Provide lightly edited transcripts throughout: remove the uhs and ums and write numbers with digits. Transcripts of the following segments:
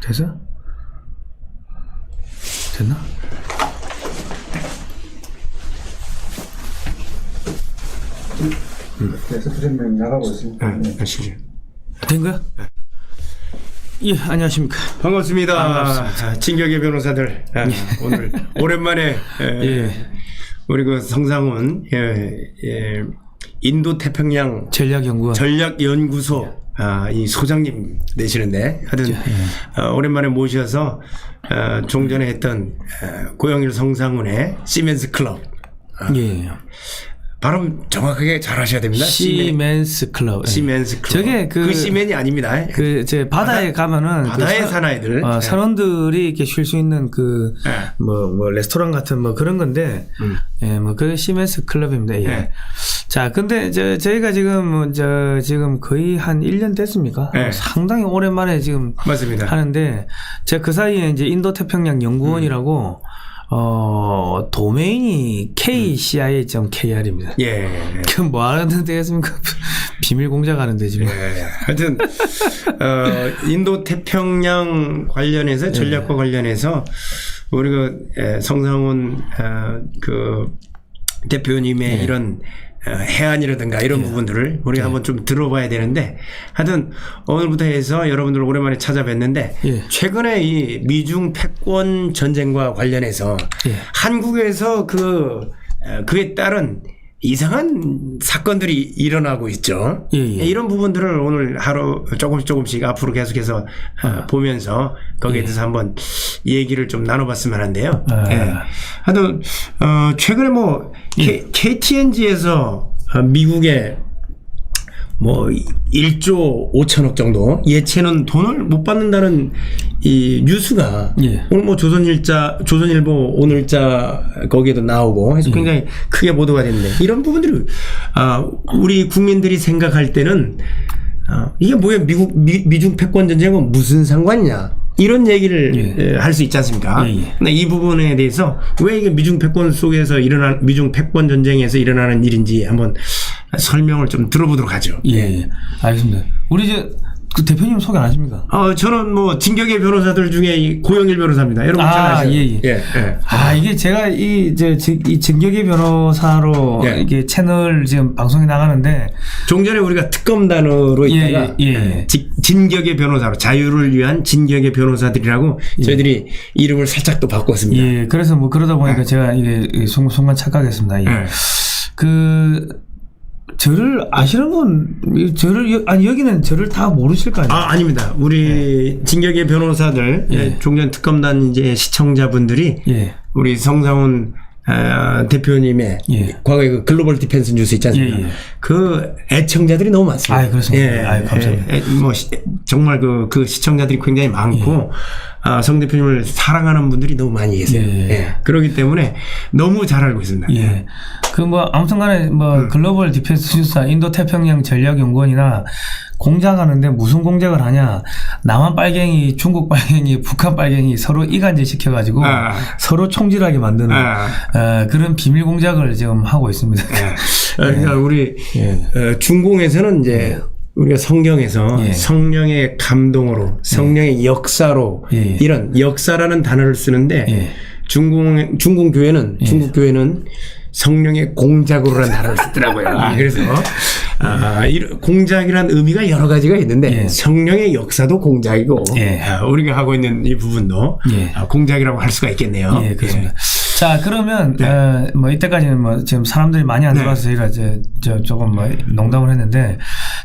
됐어? 됐나? 그래서 프레임이 나가고 있습니다. 아시죠? 된 거야? 예, 안녕하십니까. 반갑습니다. 반갑습니다. 진격의 변호사들. 오늘 오랜만에 우리 그 성상훈 인도 태평양 전략연구소 이 소장님 되시는데 하여튼 오랜만에 모셔서 종전에 했던 고영일 성상훈의 시멘스 클럽. 예. 발음 정확하게 잘 하셔야 됩니다. 시멘스 클럽. 시멘스 클럽. 저게 그 시멘이 아닙니다. 제 바다에 가면은 바다에 사는 아이들. 선원들이 이렇게 쉴 수 있는 뭐 레스토랑 같은 뭐 그런 건데, 그 시멘스 클럽입니다. 예. 자, 근데 저희가 지금 지금 거의 한 1년 됐습니까? 상당히 오랜만에 지금 맞습니다. 하는데, 제가 그 사이에 이제 인도 태평양 연구원이라고 도메인이 kcia.kr입니다. 예. 그 뭐 하는 데겠습니까? 비밀 공작하는 데 지금. 하여튼 인도 태평양 관련해서 전략과 관련해서 우리 그 성상훈 그 대표님의 이런 해안이라든가 이런 부분들을 우리가 한번 좀 들어봐야 되는데 하여튼 오늘부터 해서 여러분들 오랜만에 찾아뵀는데 최근에 이 미중 패권 전쟁과 관련해서 한국에서 그에 따른 이상한 사건들이 일어나고 있죠. 이런 부분들을 오늘 하루 조금씩 앞으로 계속해서 보면서 거기에 대해서 한번 얘기를 좀 나눠봤으면 하는데요. 하여튼 최근에 뭐 KTNG에서 미국에 뭐 1조 5천억 정도 예체는 돈을 못 받는다는 이 뉴스가 오늘 뭐 조선일보 오늘자 거기에도 나오고 해서 굉장히 크게 보도가 됐는데 이런 부분들을 우리 국민들이 생각할 때는 이게 뭐야 미중 패권 전쟁은 무슨 상관이냐 이런 얘기를 할 수 있지 않습니까? 근데 이 부분에 대해서 왜 이게 미중 패권 속에서 미중 패권 전쟁에서 일어나는 일인지 한번 설명을 좀 들어보도록 하죠. 알겠습니다. 우리 그 대표님 소개 안 하십니까? 저는 뭐 진격의 변호사들 중에 고영일 변호사입니다. 여러분 잘 아시죠? 이게 제가 이 진격의 변호사로 이게 채널 지금 방송에 나가는데 종전에 우리가 특검단으로 있다가 진격의 변호사로 자유를 위한 진격의 변호사들이라고 저희들이 이름을 살짝 또 바꿨습니다. 그래서 뭐 그러다 보니까 제가 이게 순간 착각했습니다. 저를 아시는 분, 여기는 저를 다 모르실 거 아니에요? 아닙니다. 우리 진격의 변호사들, 종전 특검단 이제 시청자분들이 우리 성상훈 대표님의 과거에 그 글로벌 디펜스 뉴스 있지 않습니까? 그 애청자들이 너무 많습니다. 그렇습니다. 감사합니다. 뭐 정말 그 시청자들이 굉장히 많고 성 대표님을 사랑하는 분들이 너무 많이 계세요. 그렇기 때문에 너무 잘 알고 있습니다. 아무튼간에 글로벌 디펜스 뉴스 인도 태평양 전략연구원이나 공작하는데 무슨 공작을 하냐? 남한 빨갱이, 중국 빨갱이, 북한 빨갱이 서로 이간질 시켜가지고 서로 총질하게 만드는 그런 비밀 공작을 지금 하고 있습니다. 그러니까 우리 중공에서는 이제 우리가 성경에서 성령의 감동으로 성령의 역사로 이런 역사라는 단어를 쓰는데 중국 교회는 성령의 공작으로라는 단어를 쓰더라고요. 그래서 공작이라는 의미가 여러 가지가 있는데 성령의 역사도 공작이고 우리가 하고 있는 이 부분도 공작이라고 할 수가 있겠네요. 그렇습니다. 자, 그러면 뭐 이때까지는 뭐 지금 사람들이 많이 안 들어와서 저희가 조금 뭐 농담을 했는데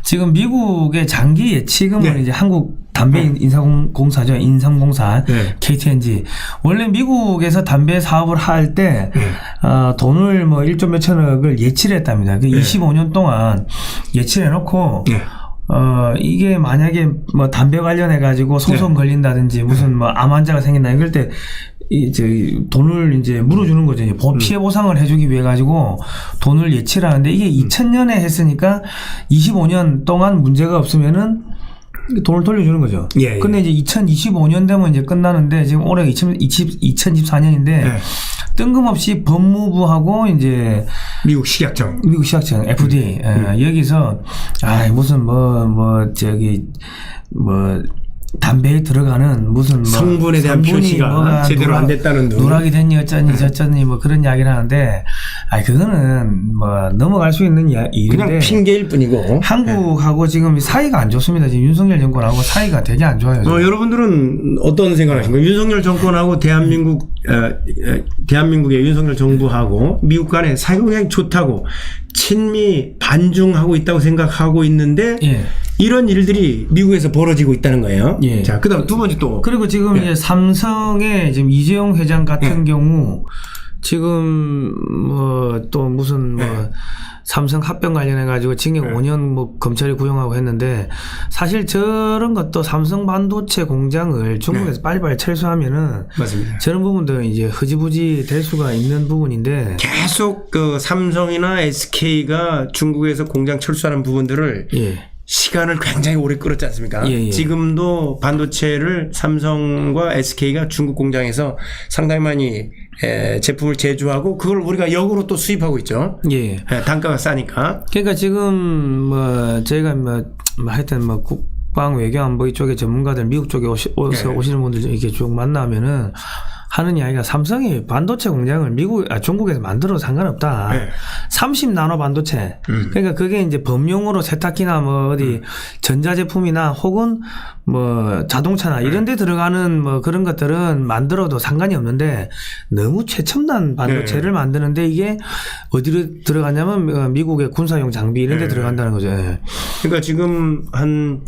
지금 미국의 장기 예치금을 이제 한국 담배 인삼공사죠. 인삼공사 KTNG. 원래 미국에서 담배 사업을 할 때 돈을 뭐 1조 몇천억을 예치를 했답니다. 25년 동안 예치를 해놓고 이게 만약에 뭐 담배 관련해 가지고 소송 걸린다든지 무슨 뭐 암 환자가 생긴다 이럴 때 이제 돈을 이제 물어주는 거죠. 피해 보상을 해주기 위해 가지고 돈을 예치를 하는데 이게 2000년에 했으니까 25년 동안 문제가 없으면은 돈을 돌려주는 거죠. 근데 이제 2025년 되면 이제 끝나는데 지금 올해 2024년인데 뜬금없이 법무부하고 이제 미국 식약청 FDA 여기서 무슨 담배에 들어가는 무슨 뭐 성분에 대한 성분이 표시가 뭐가 제대로 안 됐다는 둥. 누락이 됐니 어쩌니 저쩌니 뭐 그런 이야기를 하는데, 그거는 뭐 넘어갈 수 있는 일인데 그냥 핑계일 뿐이고. 한국하고 지금 사이가 안 좋습니다. 지금 윤석열 정권하고 사이가 되게 안 좋아요. 지금. 여러분들은 어떤 생각하십니까? 윤석열 정권하고 대한민국의 윤석열 정부하고 미국 간에 사이가 굉장히 좋다고 친미 반중하고 있다고 생각하고 있는데 예. 이런 일들이 미국에서 벌어지고 있다는 거예요. 예. 자, 그다음 두 번째 또 그리고 지금 이제 삼성의 지금 이재용 회장 같은 경우 지금 뭐 또 무슨 뭐 삼성 합병 관련해 가지고 징역 5년 뭐 검찰이 구형하고 했는데, 사실 저런 것도 삼성 반도체 공장을 중국에서 빨리빨리 철수하면은 맞습니다. 저런 부분도 이제 흐지부지 될 수가 있는 부분인데, 계속 그 삼성이나 SK가 중국에서 공장 철수하는 부분들을 예. 시간을 굉장히 오래 끌었지 않습니까? 예. 지금도 반도체를 삼성과 SK가 중국 공장에서 상당히 많이 제품을 제조하고 그걸 우리가 역으로 또 수입하고 있죠. 예. 단가가 싸니까. 그러니까 지금 뭐 저희가 뭐 하여튼 뭐 국방 외교안보 이쪽에 전문가들 미국 쪽에 오시는 분들 이렇게 쭉 만나면은 하는 이야기가, 삼성이 반도체 공장을 중국에서 만들어도 상관없다. 네. 30나노 반도체. 그러니까 그게 이제 범용으로 세탁기나 뭐 어디 전자제품이나 혹은 뭐 자동차나 이런 데 들어가는 뭐 그런 것들은 만들어도 상관이 없는데, 너무 최첨단 반도체를 만드는데 이게 어디로 들어가냐면 미국의 군사용 장비 이런 데 들어간다는 거죠. 예. 그러니까 지금 한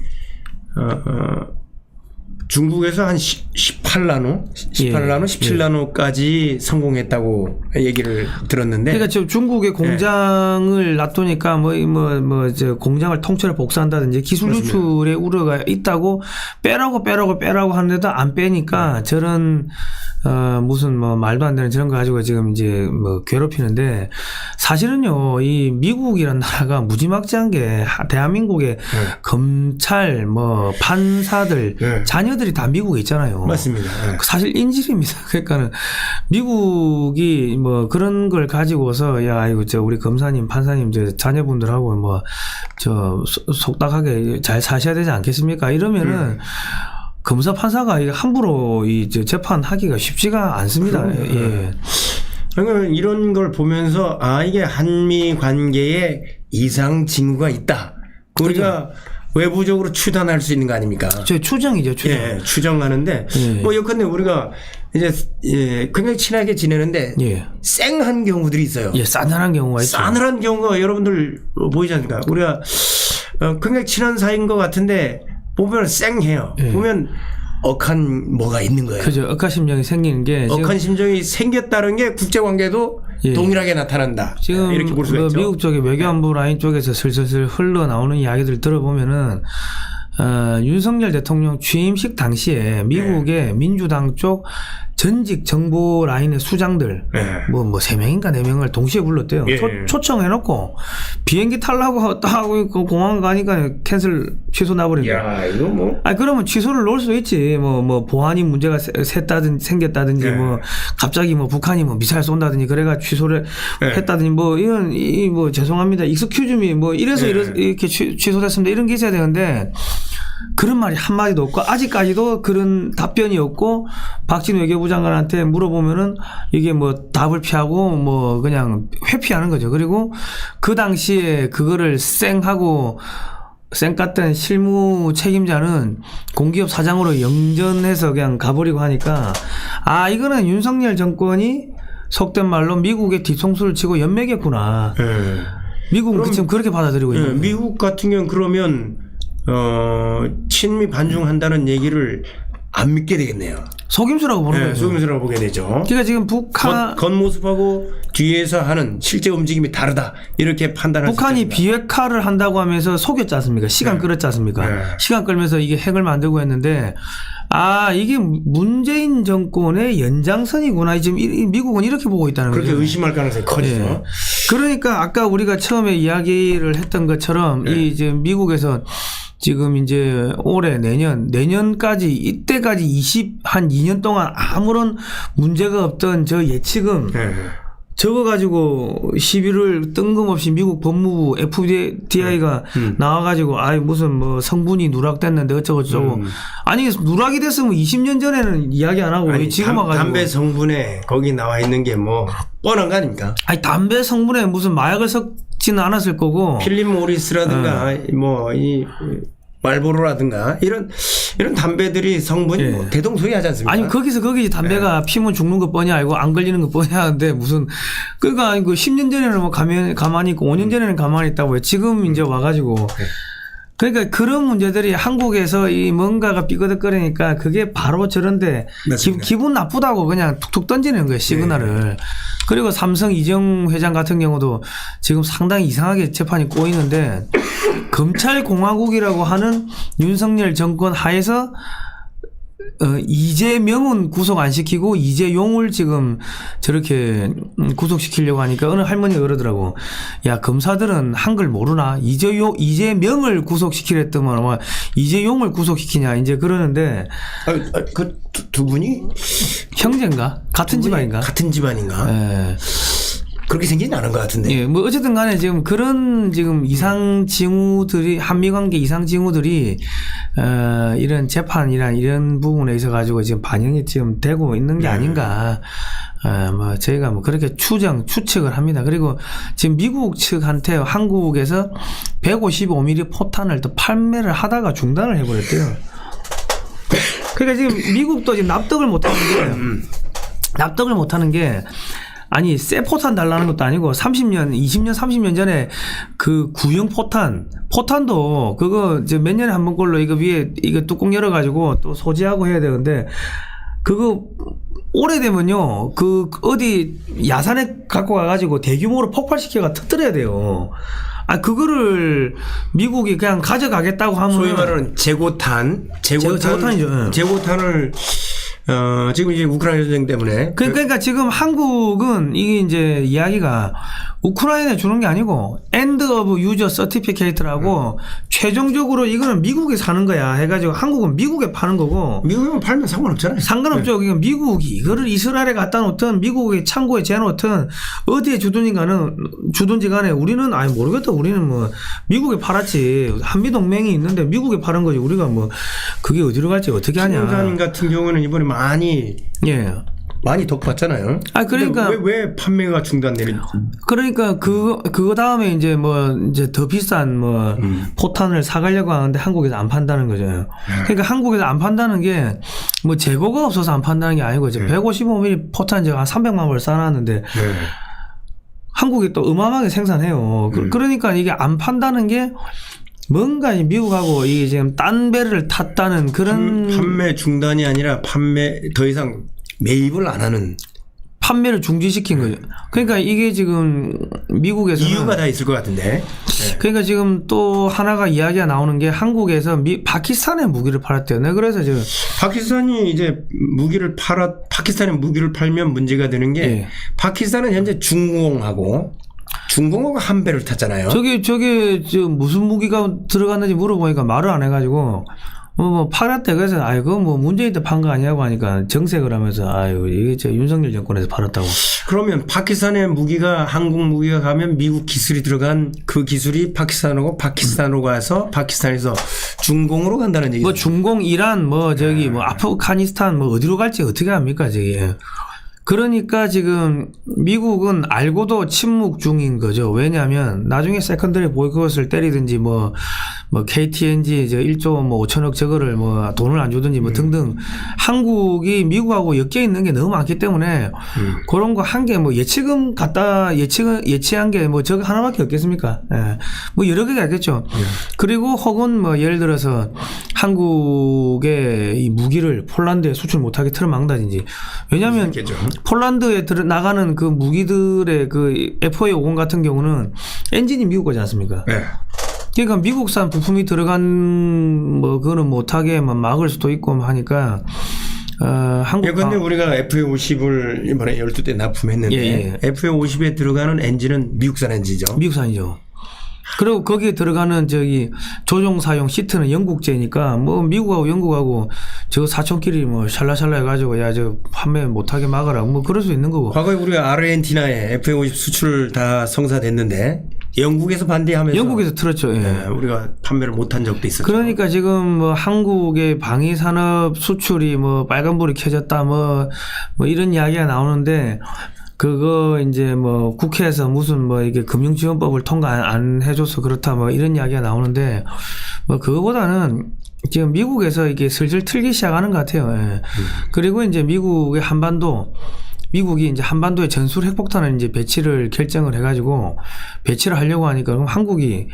중국에서 한 18나노, 17나노까지 성공했다고 얘기를 들었는데. 그러니까 지금 중국의 공장을 놔두니까 저 공장을 통째로 복사한다든지 기술 유출의 우려가 있다고 빼라고 하는데도 안 빼니까 저런 무슨 뭐 말도 안 되는 저런 거 가지고 지금 이제 뭐 괴롭히는데, 사실은요 이 미국이라는 나라가 무지막지한 게 대한민국의 검찰 뭐 판사들 자녀들이 다 미국에 있잖아요. 맞습니다. 사실 인질입니다. 그러니까는 미국이 뭐 그런 걸 가지고서 야 이거 우리 검사님 판사님 자녀분들하고 뭐 속닥하게 잘 사셔야 되지 않겠습니까? 이러면은 검사 판사가 함부로 재판하기가 쉽지가 않습니다. 예. 그러니까 이런 걸 보면서 이게 한미 관계에 이상 징후가 있다. 우리가 외부적으로 추단할 수 있는 거 아닙니까? 추정이죠, 추정. 예, 추정하는데 뭐 예컨대 우리가 이제 굉장히 친하게 지내는데 쌩한 경우들이 있어요. 예, 싸늘한 경우가 있죠. 싸늘한 경우가 여러분들 보이지 않습니까? 우리가 굉장히 친한 사이인 것 같은데 보면 쌩해요. 보면 억한 뭐가 있는 거예요. 그죠. 억하심정이 생기는 게. 억한 심정이 생겼다는 게 국제관계도 동일하게 나타난다. 지금 이렇게 볼 수가 있죠. 미국 쪽에 외교안보 라인 쪽에서 슬슬 흘러나오는 이야기들 들어보면은 윤석열 대통령 취임식 당시에 미국의 민주당 쪽 전직 정보 라인의 수장들 뭐 3명인가 4명을 동시에 불렀대요. 초청해놓고 비행기 타려고 딱 하고 있고 공항 가니까 취소 나버린다. 야, 이거 뭐. 그러면 취소를 놓을 수 있지. 뭐 보안이 문제가 생겼다든지 뭐 갑자기 뭐 북한이 뭐 미사일 쏜다든지 그래가 취소를 했다든지 뭐 이런 뭐 죄송합니다. 익스큐즈미 뭐 이래서 이렇게 취소됐습니다. 이런 게 있어야 되는데 그런 말이 한마디도 없고 아직까지도 그런 답변이 없고, 박진우 외교부 장관한테 물어보면은 이게 뭐 답을 피하고 뭐 그냥 회피하는 거죠. 그리고 그 당시에 그거를 쌩하고 쌩깠던 실무 책임자는 공기업 사장으로 영전해서 그냥 가버리고 하니까 이거는 윤석열 정권이 속된 말로 미국의 뒤통수를 치고 연맥했구나. 미국은 지금 그렇게 받아들이고 있는 거예요. 미국 같은 경우는 그러면 친미 반중한다는 얘기를 안 믿게 되겠네요. 속임수라고 보는 거예요. 속임수라고 보게 되죠. 그러니까 지금 북한 겉모습하고 뒤에서 하는 실제 움직임이 다르다 이렇게 판단할 수 있습니다. 북한이 비핵화를 한다고 하면서 속였지 않습니까? 시간 끌었지 않습니까? 시간 끌면서 이게 핵을 만들고 했는데 이게 문재인 정권의 연장선이구나. 지금 미국은 이렇게 보고 있다는 거죠. 그렇게 의심할 가능성이 커지죠. 그러니까 아까 우리가 처음에 이야기를 했던 것처럼 이제 미국에서 지금 이제 올해 내년까지 이때까지 한 2년 동안 아무런 문제가 없던 저 예치금 저거 가지고 시비를 뜬금없이 미국 법무부 FDI가 나와가지고 아이 무슨 뭐 성분이 누락됐는데 어쩌고저쩌고 아니 누락이 됐으면 20년 전에는 이야기 안 하고 왜 지금 와가지고 담배 성분에 거기 나와 있는 게 뭐 뻔한 거 아닙니까? 아니 담배 성분에 무슨 마약을 섞지는 않았을 거고 필립 모리스라든가 뭐 이 말보로라든가 이런 담배들이 성분이 예. 뭐 대동소이하지 않습니까? 아니 거기 담배가 피면 죽는 거 뻔히 알고 안 걸리는 거 뻔히 하는데 무슨 그러니까 이거 10년 전에는 뭐 가만히 있고 5년 전에는 가만히 있다고 해 지금 이제 와가지고 그러니까 그런 문제들이 한국에서 이 뭔가가 삐거덕거리니까 그게 바로 저런데 기분 나쁘다고 그냥 툭툭 던지는 거예요 시그널을. 그리고 삼성 이정 회장 같은 경우도 지금 상당히 이상하게 재판이 꼬이는데 검찰공화국이라고 하는 윤석열 정권 하에서 이재명은 구속 안 시키고 이재용을 지금 저렇게 구속시키려고 하니까 어느 할머니가 그러더라고. 야 검사들은 한글 모르나? 이재명을 구속시키랬더만 뭐 이재용을 구속시키냐 이제 그러는데 그 두 분이 형제인가? 같은 집안인가? 같은 집안인가? 예. 그렇게 생기진 않은 것 같은데. 예, 뭐 어쨌든 간에 지금 그런 지금 이상 징후들이 한미 관계 이상 징후들이 이런 재판이란 이런 부분에 있어 가지고 지금 반영이 지금 되고 있는 게 아닌가. 뭐 저희가 뭐 그렇게 추측을 합니다. 그리고 지금 미국 측한테 한국에서 155mm 포탄을 또 판매를 하다가 중단을 해버렸대요. 그러니까 지금 미국도 지금 납득을 못하는 게 아니 새 포탄 달라는 것도 아니고 30년 전에 그 구형 포탄도 그거 이제 몇 년에 한 번 걸로 이거 위에 이거 뚜껑 열어가지고 또 소지하고 해야 되는데 그거 오래되면요 그 어디 야산에 갖고 가가지고 대규모로 폭발시켜가 터뜨려야 돼요. 아 그거를 미국이 그냥 가져가겠다고 하면 소위 말하는 재고탄이죠. 재고탄을 지금 이제 우크라이나 전쟁 때문에 그러니까 지금 한국은 이게 이제 이야기가 우크라이나에 주는 게 아니고 End of User Certificate라고 최종적으로 이거는 미국에 사는 거야 해가지고 한국은 미국에 파는 거고 미국에 팔면 상관없잖아요. 상관없죠. 그러니까 미국이 이거를 이스라엘에 갖다 놓든 미국의 창고에 재놓든 어디에 주든지 간에 우리는 아예 모르겠다. 우리는 뭐 미국에 팔았지. 한미 동맹이 있는데 미국에 파는 거지. 우리가 뭐 그게 어디로 갈지 어떻게 하냐. 김영삼 같은 경우는 이번에 많이 덕봤잖아요. 아 그러니까 왜 판매가 중단되는? 그러니까 그거 다음에 이제 더 비싼 포탄을 사가려고 하는데 한국에서 안 판다는 거죠. 그러니까 한국에서 안 판다는 게 뭐 재고가 없어서 안 판다는 게 아니고 이제 155mm 포탄 제가 한 300만 벌 쌓아놨는데 한국이 또 어마어마하게 생산해요. 그러니까 이게 안 판다는 게 뭔가 미국하고 이게 지금 딴 배를 탔다는 그런 판매 중단이 아니라 더 이상 매입을 안 하는 판매를 중지시킨 거죠. 그러니까 이게 지금 미국에서는 이유가 다 있을 것 같은데. 그러니까 지금 또 하나가 이야기가 나오는 게 한국에서 파키스탄에 무기를 팔았대요. 네, 그래서 지금 파키스탄이 이제 파키스탄에 무기를 팔면 문제가 되는 게 파키스탄은 현재 중공하고 한 배를 탔잖아요. 저게 지금 무슨 무기가 들어갔는지 물어보니까 말을 안 해가지고 팔았대. 그래서 그거 문재인 때 판 거 아니냐고 하니까 정색을 하면서 이게 윤석열 정권에서 팔았다고. 그러면 파키스탄의 한국 무기가 가면 미국 기술이 들어간 그 기술이 파키스탄으로 가서 파키스탄에서 중공으로 간다는 얘기죠. 중공, 이란, 아프가니스탄 어디로 갈지 어떻게 합니까, 저게. 그러니까 지금 미국은 알고도 침묵 중인 거죠. 왜냐하면 나중에 세컨더리 보이콧을 때리든지 KTNG 1조 5천억 저거를 돈을 안 주든지 등등 한국이 미국하고 엮여 있는 게 너무 많기 때문에 그런 거 한 개 예치한 게 저거 하나밖에 없겠습니까? 여러 개가 있겠죠. 그리고 혹은 예를 들어서 한국의 이 무기를 폴란드에 수출 못하게 틀어막는다든지. 왜냐하면 폴란드에 나가는 그 무기들의 그 FA50 같은 경우는 엔진이 미국 거지 않습니까? 네. 그러니까 미국산 부품이 들어간 그거는 못하게 막을 수도 있고 하니까 한국. 근데 우리가 FA50을 이번에 12대 납품했는데 FA50에 들어가는 엔진은 미국산 엔진이죠. 미국산이죠. 그리고 거기에 들어가는 조종 사용 시트는 영국제니까 뭐 미국하고 영국하고 저 사촌끼리 뭐 샬라샬라 해가지고 야 저 판매 못하게 막아라 뭐 그럴 수 있는 거고. 과거에 우리가 아르헨티나에 F-150 수출 다 성사됐는데 영국에서 반대하면서 영국에서 틀었죠. 예. 네, 우리가 판매를 못한 적도 있었죠. 그러니까 지금 뭐 한국의 방위 산업 수출이 뭐 빨간불이 켜졌다 뭐 이런 이야기가 나오는데 그거 이제 뭐 국회에서 무슨 뭐 이게 금융지원법을 통과 안 해줘서 그렇다 뭐 이런 이야기가 나오는데 뭐 그거보다는 지금 미국에서 이게 슬슬 틀기 시작하는 것 같아요. 예. 그리고 이제 미국이 이제 한반도에 전술 핵폭탄을 이제 배치를 결정을 해가지고 배치를 하려고 하니까 그럼 한국이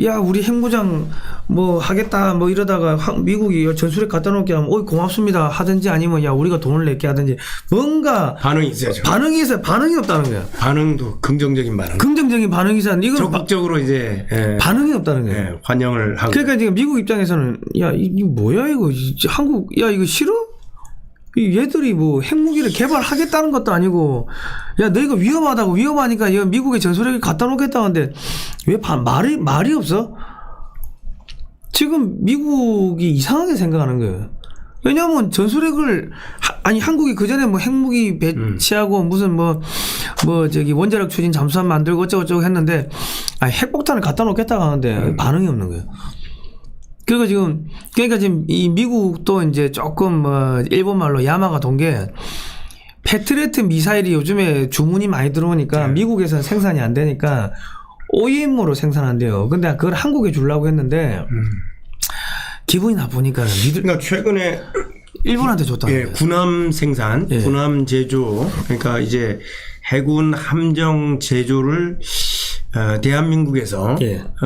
야 우리 핵무장 뭐 하겠다 뭐 이러다가 미국이 전술핵 갖다 놓게 하면 어이 고맙습니다 하든지 아니면 야 우리가 돈을 낼게 하든지 뭔가 반응이 있어야죠. 반응이 없다는 거야. 반응도 긍정적인 반응. 긍정적인 반응이 있어. 이건 적극적으로 이제 반응이 없다는 거야. 예, 환영을 하고. 그러니까 지금 미국 입장에서는 야 이게 뭐야 이거 한국 야 이거 싫어? 얘들이 뭐 핵무기를 개발하겠다는 것도 아니고 야 너희가 위험하니까 얘 미국에 전술핵을 갖다 놓겠다는데 왜 말이 없어? 지금 미국이 이상하게 생각하는 거예요. 왜냐하면 전술핵을 한국이 그 전에 뭐 핵무기 배치하고 무슨 원자력 추진 잠수함 만들고 어쩌고저쩌고 했는데 핵폭탄을 갖다 놓겠다고 하는데 반응이 없는 거예요. 그러니까 지금 이 미국도 이제 조금 뭐 일본 말로 야마가 돈 게 패트리어트 미사일이 요즘에 주문이 많이 들어오니까 미국에서는 생산이 안 되니까 OEM으로 생산한대요. 근데 그걸 한국에 주려고 했는데 기분이 나쁘니까 그러니까 최근에 일본한테 줬다는 거예요. 군함 생산, 군함 제조, 그러니까 이제 해군 함정 제조를 대한민국에서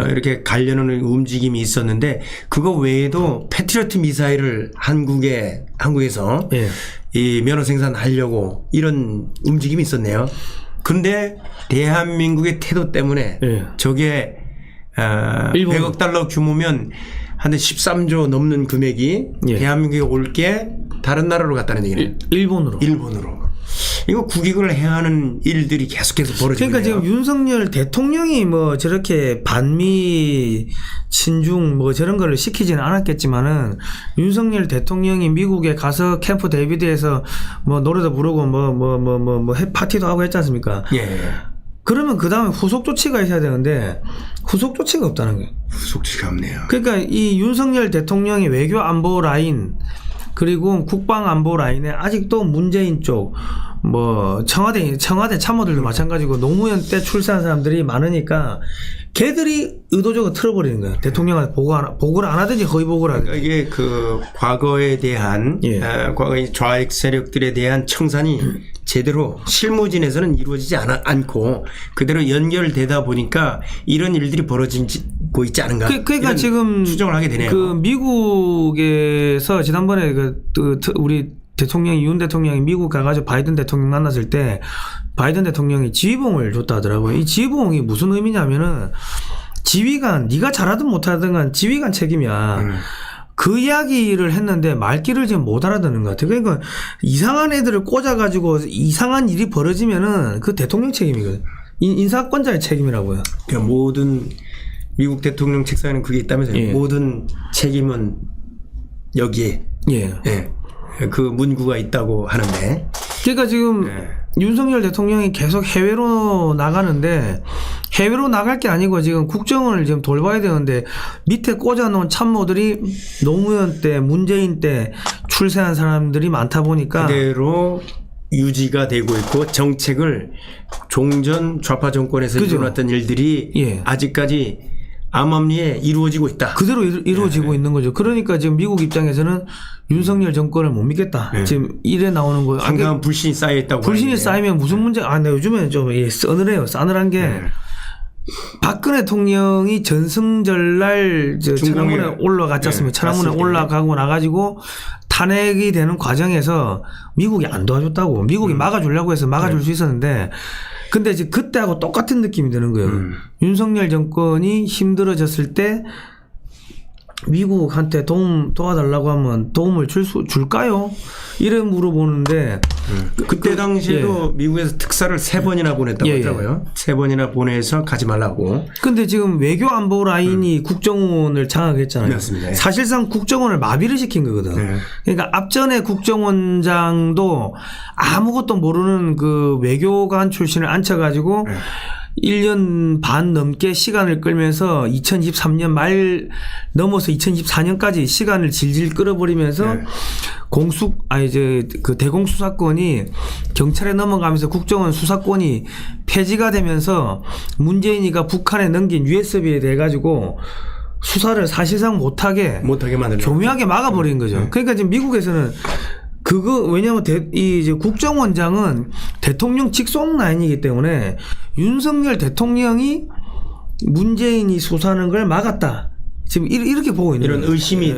이렇게 가려는 움직임이 있었는데 그거 외에도 패트리어트 미사일을 한국에서 이 면허 생산하려고 이런 움직임이 있었네요. 근데 대한민국의 태도 때문에 저게 100억 달러 규모면 한 13조 넘는 금액이 대한민국에 올 게 다른 나라로 갔다는 얘기네요. 일본으로. 이거 국익을 해야 하는 일들이 계속해서 벌어지고 그러니까 있네요. 지금 윤석열 대통령이 뭐 저렇게 반미 친중 뭐 저런 거를 시키지는 않았겠지만은 윤석열 대통령이 미국에 가서 캠프 데이비드에서 뭐 노래도 부르고 뭐 파티도 하고 했지 않습니까? 그러면 그 다음에 후속 조치가 있어야 되는데 후속 조치가 없다는 거예요. 후속 조치가 없네요. 그러니까 이 윤석열 대통령의 외교 안보 라인 그리고 국방 안보 라인에 아직도 문재인 쪽 뭐 청와대 참모들도 마찬가지고 노무현 때 출세한 사람들이 많으니까 걔들이 의도적으로 틀어버리는 거예요. 대통령한테 보고를 안 하든지 거의 보고를 하든지. 그러니까 이게 그 과거에 대한 과거의 좌익 세력들에 대한 청산이 제대로 실무진에서는 이루어지지 않고 그대로 연결되다 보니까 이런 일들이 벌어지고 있지 않은가. 그러니까 지금 추정을 하게 되네요. 그 미국에서 지난번에 우리 대통령이 윤 대통령이 미국 가가지고 바이든 대통령 만났을 때 바이든 대통령이 지휘봉을 줬다 하더라고요. 이 지휘봉이 무슨 의미냐면은 지휘관 네가 잘하든 못하든 간 지휘관 책임이야. 그 이야기를 했는데 말귀를 지금 못 알아듣는 것 같아요. 그러니까 이상한 애들을 꽂아가지고 이상한 일이 벌어지면은 그 대통령 책임이거든. 인사권자의 책임이라고요. 그러니까 모든 미국 대통령 책상에는 그게 있다면서요. 모든 책임은 여기에. 그 문구가 있다고 하는데. 그러니까 지금 윤석열 대통령이 계속 해외로 나가는데 해외로 나갈 게 아니고 지금 국정을 지금 돌봐야 되는데 밑에 꽂아놓은 참모들이 노무현 때 문재인 때 출세한 사람들이 많다 보니까 그대로 유지가 되고 있고 정책을 종전 좌파 정권에서 일어났던 일들이 아직까지 암암리에 이루어지고 있다. 그대로 이루어지고 있는 거죠. 그러니까 지금 미국 입장에서는 윤석열 정권을 못 믿겠다. 지금 이래 나오는 거예요. 상당한 불신이 쌓여있다고. 불신이 쌓이면 무슨 문제? 나 요즘에 좀 서늘해요. 싸늘한 게 박근혜 대통령이 전승절날 천안문에 올라갔지 않습니까? 천안문에 올라가고 나가지고 탄핵이 되는 과정에서 미국이 안 도와줬다고. 미국이 막아주려고 해서 막아줄 수 있었는데 근데 이제 그때하고 똑같은 느낌이 드는 거예요. 윤석열 정권이 힘들어졌을 때 미국한테 도와달라고 하면 도움을 줄까요? 이래 물어보는데 그때 당시에도 미국에서 특사를 3번이나 보냈다고 예, 하더라고요. 3번이나 보내서 가지 말라고. 근데 지금 외교 안보 라인이 국정원을 장악했잖아요. 맞습니다. 사실상 국정원을 마비를 시킨 거거든. 네. 그러니까 앞전에 국정원장도 아무것도 모르는 그 외교관 출신을 앉혀가지고 1년 반 넘게 시간을 끌면서 2023년 말 넘어서 2024년까지 시간을 질질 끌어버리면서 네. 그 대공수사권이 경찰에 넘어가면서 국정원 수사권이 폐지가 되면서 문재인이가 북한에 넘긴 USB에 대해 가지고 수사를 사실상 못하게 만들죠. 교묘하게 막아버린 거죠. 그러니까 지금 미국에서는 왜냐면 이제 국정원장은 대통령 직속 라인이기 때문에 윤석열 대통령이 문재인이 수사하는 걸 막았다. 지금 이렇게 보고 있는 이런 거예요. 의심이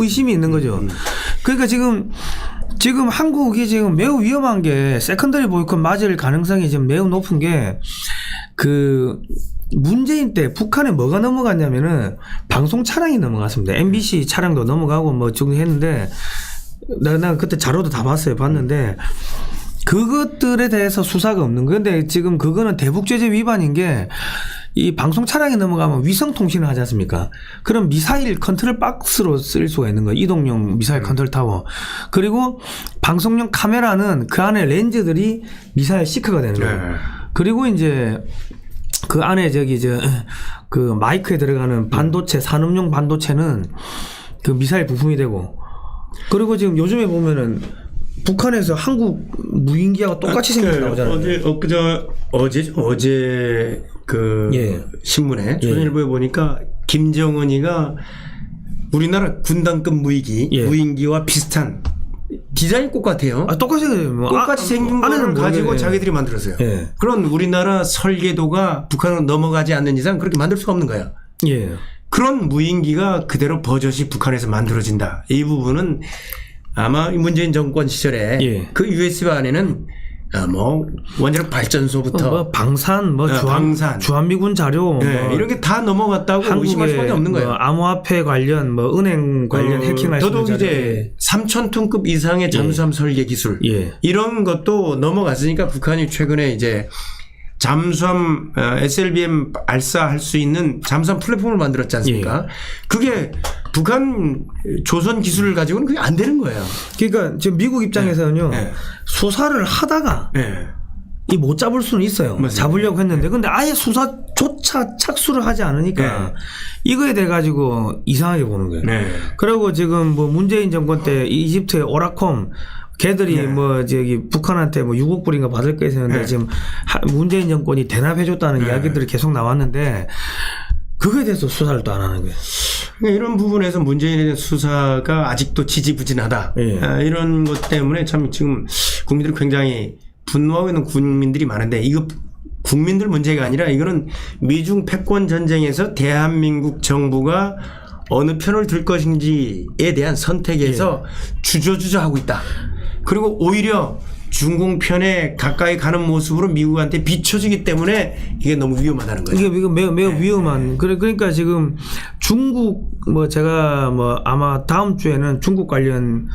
의심이 있는 거죠. 그러니까 지금 한국이 지금 매우 위험한 게 세컨더리 보이콧 맞을 가능성이 지금 매우 높은 게 문재인 때 북한에 뭐가 넘어갔냐면은 방송 차량이 넘어갔습니다. MBC 차량도 넘어가고 뭐 정리했는데 나 그때 자료도 다 봤는데 그것들에 대해서 수사가 없는 거예요. 근데 지금 그거는 대북제재 위반인 게 이 방송 차량에 넘어가면 위성 통신을 하지 않습니까? 그럼 미사일 컨트롤 박스로 쓸 수가 있는 거예요. 이동용 미사일 컨트롤 타워. 그리고 방송용 카메라는 그 안에 렌즈들이 미사일 시크가 되는 거예요. 그리고 이제 그 안에 그 마이크에 들어가는 반도체, 산업용 반도체는 그 미사일 부품이 되고, 그리고 지금 요즘에 보면은 북한에서 한국 무인기하고 똑같이 생겨서 나오잖아요. 어제 그 신문에 조선일보에 보니까 김정은이가 우리나라 군단급 무인기와 비슷한 디자인 똑같아요. 똑같이 생겨요. 똑같이 생긴 거를 가지고 자기들이 만들었어요. 그런 우리나라 설계도가 북한으로 넘어가지 않는 이상 그렇게 만들 수가 없는 거야. 그런 무인기가 그대로 버젓이 북한에서 만들어진다. 이 부분은 아마 문재인 정권 시절에 그 USB 안에는 원자력 발전소부터 방산, 주한미군 자료, 이런 게 다 넘어갔다고 의심할 수밖에 없는 거예요. 암호화폐 관련, 은행 관련 해킹할 수 있는 더더욱 이제 3,000톤급 이상의 잠수함 설계 기술 이런 것도 넘어갔으니까 북한이 최근에 이제 잠수함 SLBM 발사할 수 있는 잠수함 플랫폼을 만들었지 않습니까? 그게 북한 조선 기술을 가지고는 그게 안 되는 거예요. 그러니까 지금 미국 입장에서는요. 수사를 하다가 못 잡을 수는 있어요. 맞습니다. 잡으려고 했는데 근데 아예 수사조차 착수를 하지 않으니까 이거에 대해 가지고 이상하게 보는 거예요. 그리고 지금 문재인 정권 때 이집트의 오라콤 걔들이 북한한테 6억 불인가 받을 거 했었는데 지금 문재인 정권이 대납해줬다는 이야기들이 계속 나왔는데 그거에 대해서 수사를 또 안 하는 거예요. 그러니까 이런 부분에서 문재인에 대한 수사가 아직도 지지부진하다. 이런 것 때문에 참 지금 국민들이 굉장히 분노하고 있는 국민들이 많은데 이거 국민들 문제가 아니라 이거는 미중 패권 전쟁에서 대한민국 정부가 어느 편을 들 것인지에 대한 선택에서 주저하고 있다. 그리고 오히려 중공 편에 가까이 가는 모습으로 미국한테 비춰지기 때문에 이게 너무 위험하다는 거예요. 이게 매우 위험한. 그러니까 지금 중국 제가 아마 다음 주에는 중국 관련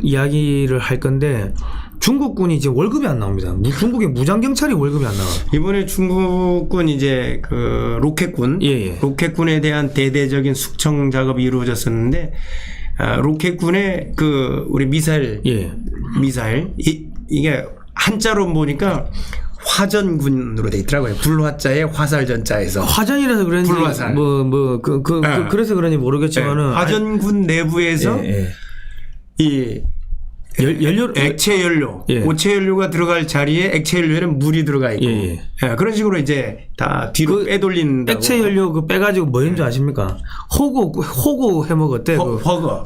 이야기를 할 건데 중국군이 지금 월급이 안 나옵니다. 중국의 무장경찰이 월급이 안 나와. 이번에 중국군 이제 그 로켓군, 로켓군에 대한 대대적인 숙청 작업이 이루어졌었는데 로켓군의 그 우리 미사일 이게 한자로 보니까 화전군으로 돼 있더라고요. 불화자에 화살전자에서 화전이라서 그런지 불화살. 그래서 그런지 모르겠지만은 화전군 내부에서 이 연료 액체 연료, 고체 연료가 들어갈 자리에 액체 연료에는 물이 들어가 있고 그런 식으로 이제 다 뒤로 빼돌린다고. 액체 연료 빼가지고 뭐인 줄 아십니까? 호거 해 먹었대. 호거.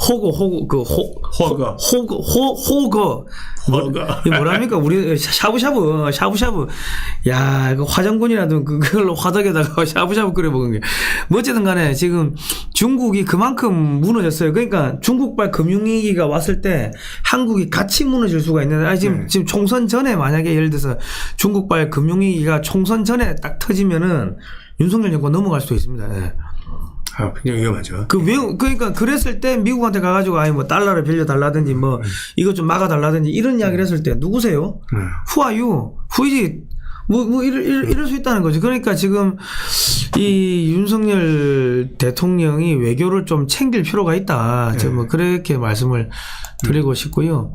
이 뭐랍니까? 우리 샤브샤브. 야, 이거 화장군이라도 그걸로 화덕에다가 샤브샤브 끓여 먹은 게. 뭐 어쨌든 간에 지금 중국이 그만큼 무너졌어요. 그러니까 중국발 금융위기가 왔을 때 한국이 같이 무너질 수가 있는데 지금 총선 전에 만약에 예를 들어서 중국발 금융위기가 총선 전에 딱 터지면은 윤석열 정권 넘어갈 수도 있습니다. 굉장히 위험하죠. 그러니까 그랬을 때 미국한테 가가지고 아니 뭐 달러를 빌려달라든지 뭐 이것 좀 막아달라든지 이런 이야기를 했을 때 누구세요? Who are you? Who이지? 이럴 수 있다는 거죠. 그러니까 지금 이 윤석열 대통령이 외교를 좀 챙길 필요가 있다. 저 뭐 그렇게 말씀을 드리고 싶고요.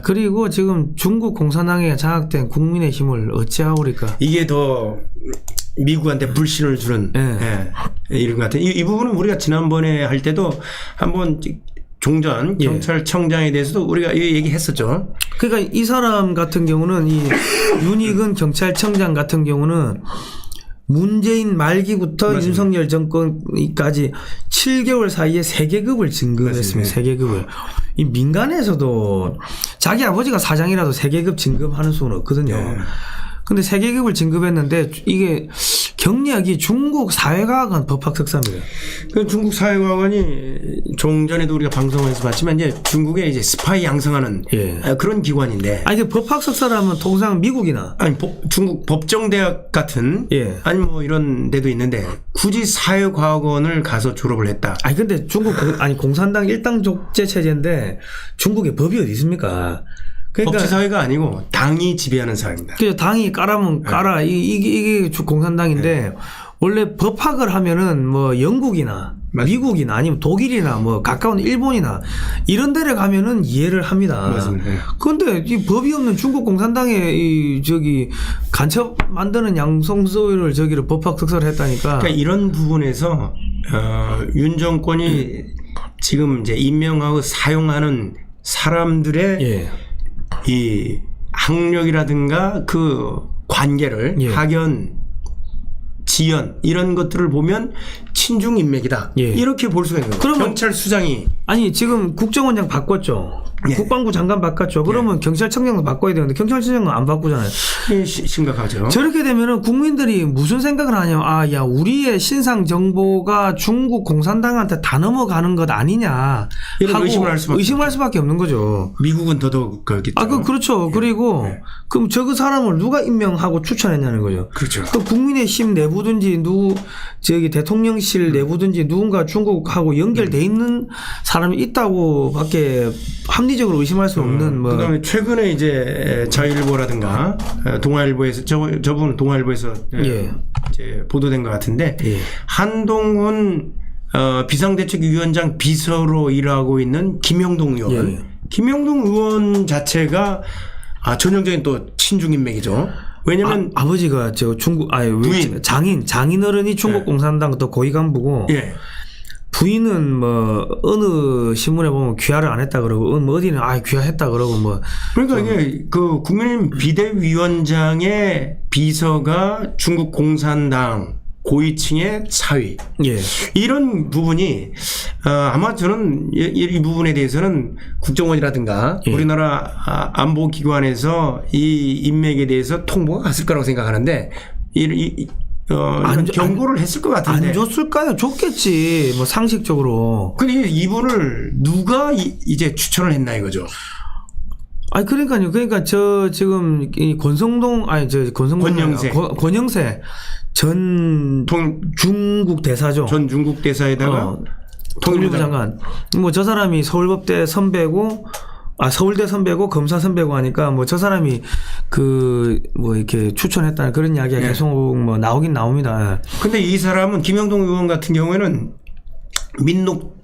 그리고 지금 중국 공산당에 장악된 국민의힘을 어찌하오리까? 이게 더 미국한테 불신을 주는 이런 것 같아요. 이 부분은 우리가 지난번에 할 때도 한번 종전 경찰청장에 대해서도 우리가 얘기했었죠. 그러니까 이 사람 같은 경우는 이 윤익은 경찰청장 같은 경우는 문재인 말기부터 맞습니다. 윤석열 정권까지 7개월 사이에 3계급을 진급했습니다. 3계급을. 이 민간에서도 자기 아버지가 사장이라도 3계급 진급하는 수는 없거든요. 근데 3계급을 진급했는데 이게 경력이 중국 사회과학원 법학석사입니다. 그 중국 사회과학원이 종전에도 우리가 방송에서 봤지만 이제 중국에 이제 스파이 양성하는 그런 기관인데. 아니 그 법학석사라면 통상 미국이나 아니 중국 법정대학 같은 아니 뭐 이런 데도 있는데 굳이 사회과학원을 가서 졸업을 했다. 아니 근데 중국 공산당 일당 독재 체제인데 중국에 법이 어디 있습니까? 그러니까 법치사회가 아니고 당이 지배하는 사회입니다. 그죠. 당이 까라면 까라. 이게 공산당인데 원래 법학을 하면은 뭐 영국이나 미국이나 아니면 독일이나 뭐 가까운 일본이나 이런 데를 가면은 이해를 합니다. 맞습니다. 그런데 이 법이 없는 중국 공산당의 이 간첩 만드는 양성소를 저기를 법학 석사를 했다니까. 그러니까 이런 부분에서 윤 정권이 지금 이제 임명하고 사용하는 사람들의 이 학력이라든가 그 관계를 학연, 지연 이런 것들을 보면 친중 인맥이다. 이렇게 볼 수가 있는 거예요. 그러면 경찰 수장이 아니 지금 국정원장 바꿨죠. 국방부 장관 바꿨죠. 그러면 경찰청장도 바꿔야 되는데 경찰청장은 안 바꾸잖아요. 심각하죠. 저렇게 되면은 국민들이 무슨 생각을 하냐면 야 우리의 신상 정보가 중국 공산당한테 다 넘어가는 것 아니냐 이런 의심할 수밖에 없는 거죠. 미국은 더더욱 그렇겠죠. 그렇죠. 그리고 그럼 저 사람을 누가 임명하고 추천했냐는 거죠. 그렇죠. 그 국민의힘 내부든지 대통령실 내부든지 누군가 중국하고 연결돼 있는 사람이 있다고밖에 합리적으로 의심할 수 없는 그다음에 최근에 이제 자유일보라든가 동아일보에서 저분은 동아일보에서 이제 보도된 것 같은데 한동훈 비상대책위원장 비서로 일하고 있는 김영동 의원. 김영동 의원 자체가 전형적인 또 친중 인맥이죠. 왜냐면 아버지가 중국 부인 장인어른이 중국 공산당 또 고위 간부고 부인은 뭐 어느 신문에 보면 귀화를 안 했다 그러고 뭐 어디는 귀화했다 그러고 뭐 그러니까 이게 그 국민의힘 비대위원장의 비서가 중국 공산당 고위층의 사위 이런 부분이 아마 저는 이 부분에 대해서는 국정원이라든가 우리나라 안보기관에서 이 인맥에 대해서 통보가 갔을 거라고 생각하는데 경고를 했을 것 같은데 안 줬을까요? 줬겠지 뭐 상식적으로. 근데 이분을 누가 이제 추천을 했나 이거죠. 그러니까요. 그러니까 지금 이 권영세 전 중국 대사죠. 전 중국 대사에다가 통일부 장관. 뭐 저 사람이 서울법대 선배고 서울대 선배고 검사 선배고 하니까 뭐 저 사람이 이렇게 추천했다는 그런 이야기가 계속 뭐 나오긴 나옵니다. 근데 이 사람은 김영동 의원 같은 경우에는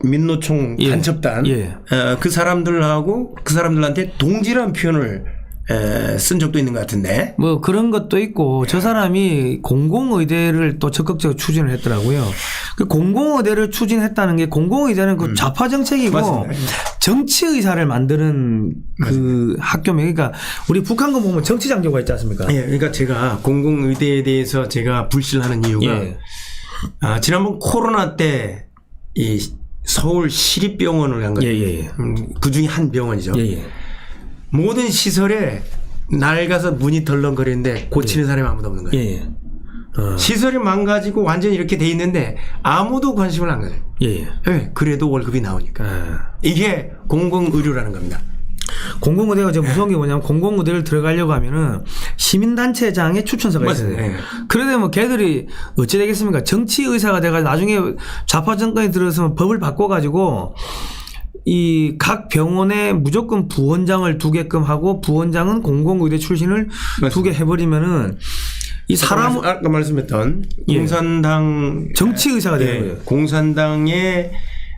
민노총 간첩단 그 사람들하고 그 사람들한테 동지란 표현을 쓴 적도 있는 것 같은데 뭐 그런 것도 있고 저 사람이 공공의대를 또 적극적으로 추진을 했더라고요. 그 공공의대를 추진했다는 게 공공의대는 그 좌파 정책이고 정치 의사를 만드는 그 학교면 그러니까 우리 북한거 보면 정치 장교가 있지 않습니까? 그러니까 제가 공공의대에 대해서 제가 불신하는 이유가 지난번 코로나 때 이 서울 시립병원을 간 거예요. 그 중에 한 병원이죠. 모든 시설에 낡아서 문이 덜렁거리는데 고치는 사람이 아무도 없는 거예요. 시설이 망가지고 완전히 이렇게 돼 있는데 아무도 관심을 안 가져요. 그래도 월급이 나오니까. 이게 공공의료라는 겁니다. 공공의대가 지금 무서운 게 뭐냐면 공공의대를 들어가려고 하면은 시민단체장의 추천서가 있어요. 맞아요. 예. 그러다 뭐 걔들이 어찌 되겠습니까? 정치 의사가 돼가지고 나중에 좌파 정권이 들어서면 법을 바꿔가지고 이 각 병원에 무조건 부원장을 두게끔 하고 부원장은 공공의대 출신을 두게 해버리면은 이 사람 아까 말씀했던 예. 공산당 정치 의사가 되는 예, 거예요. 공산당의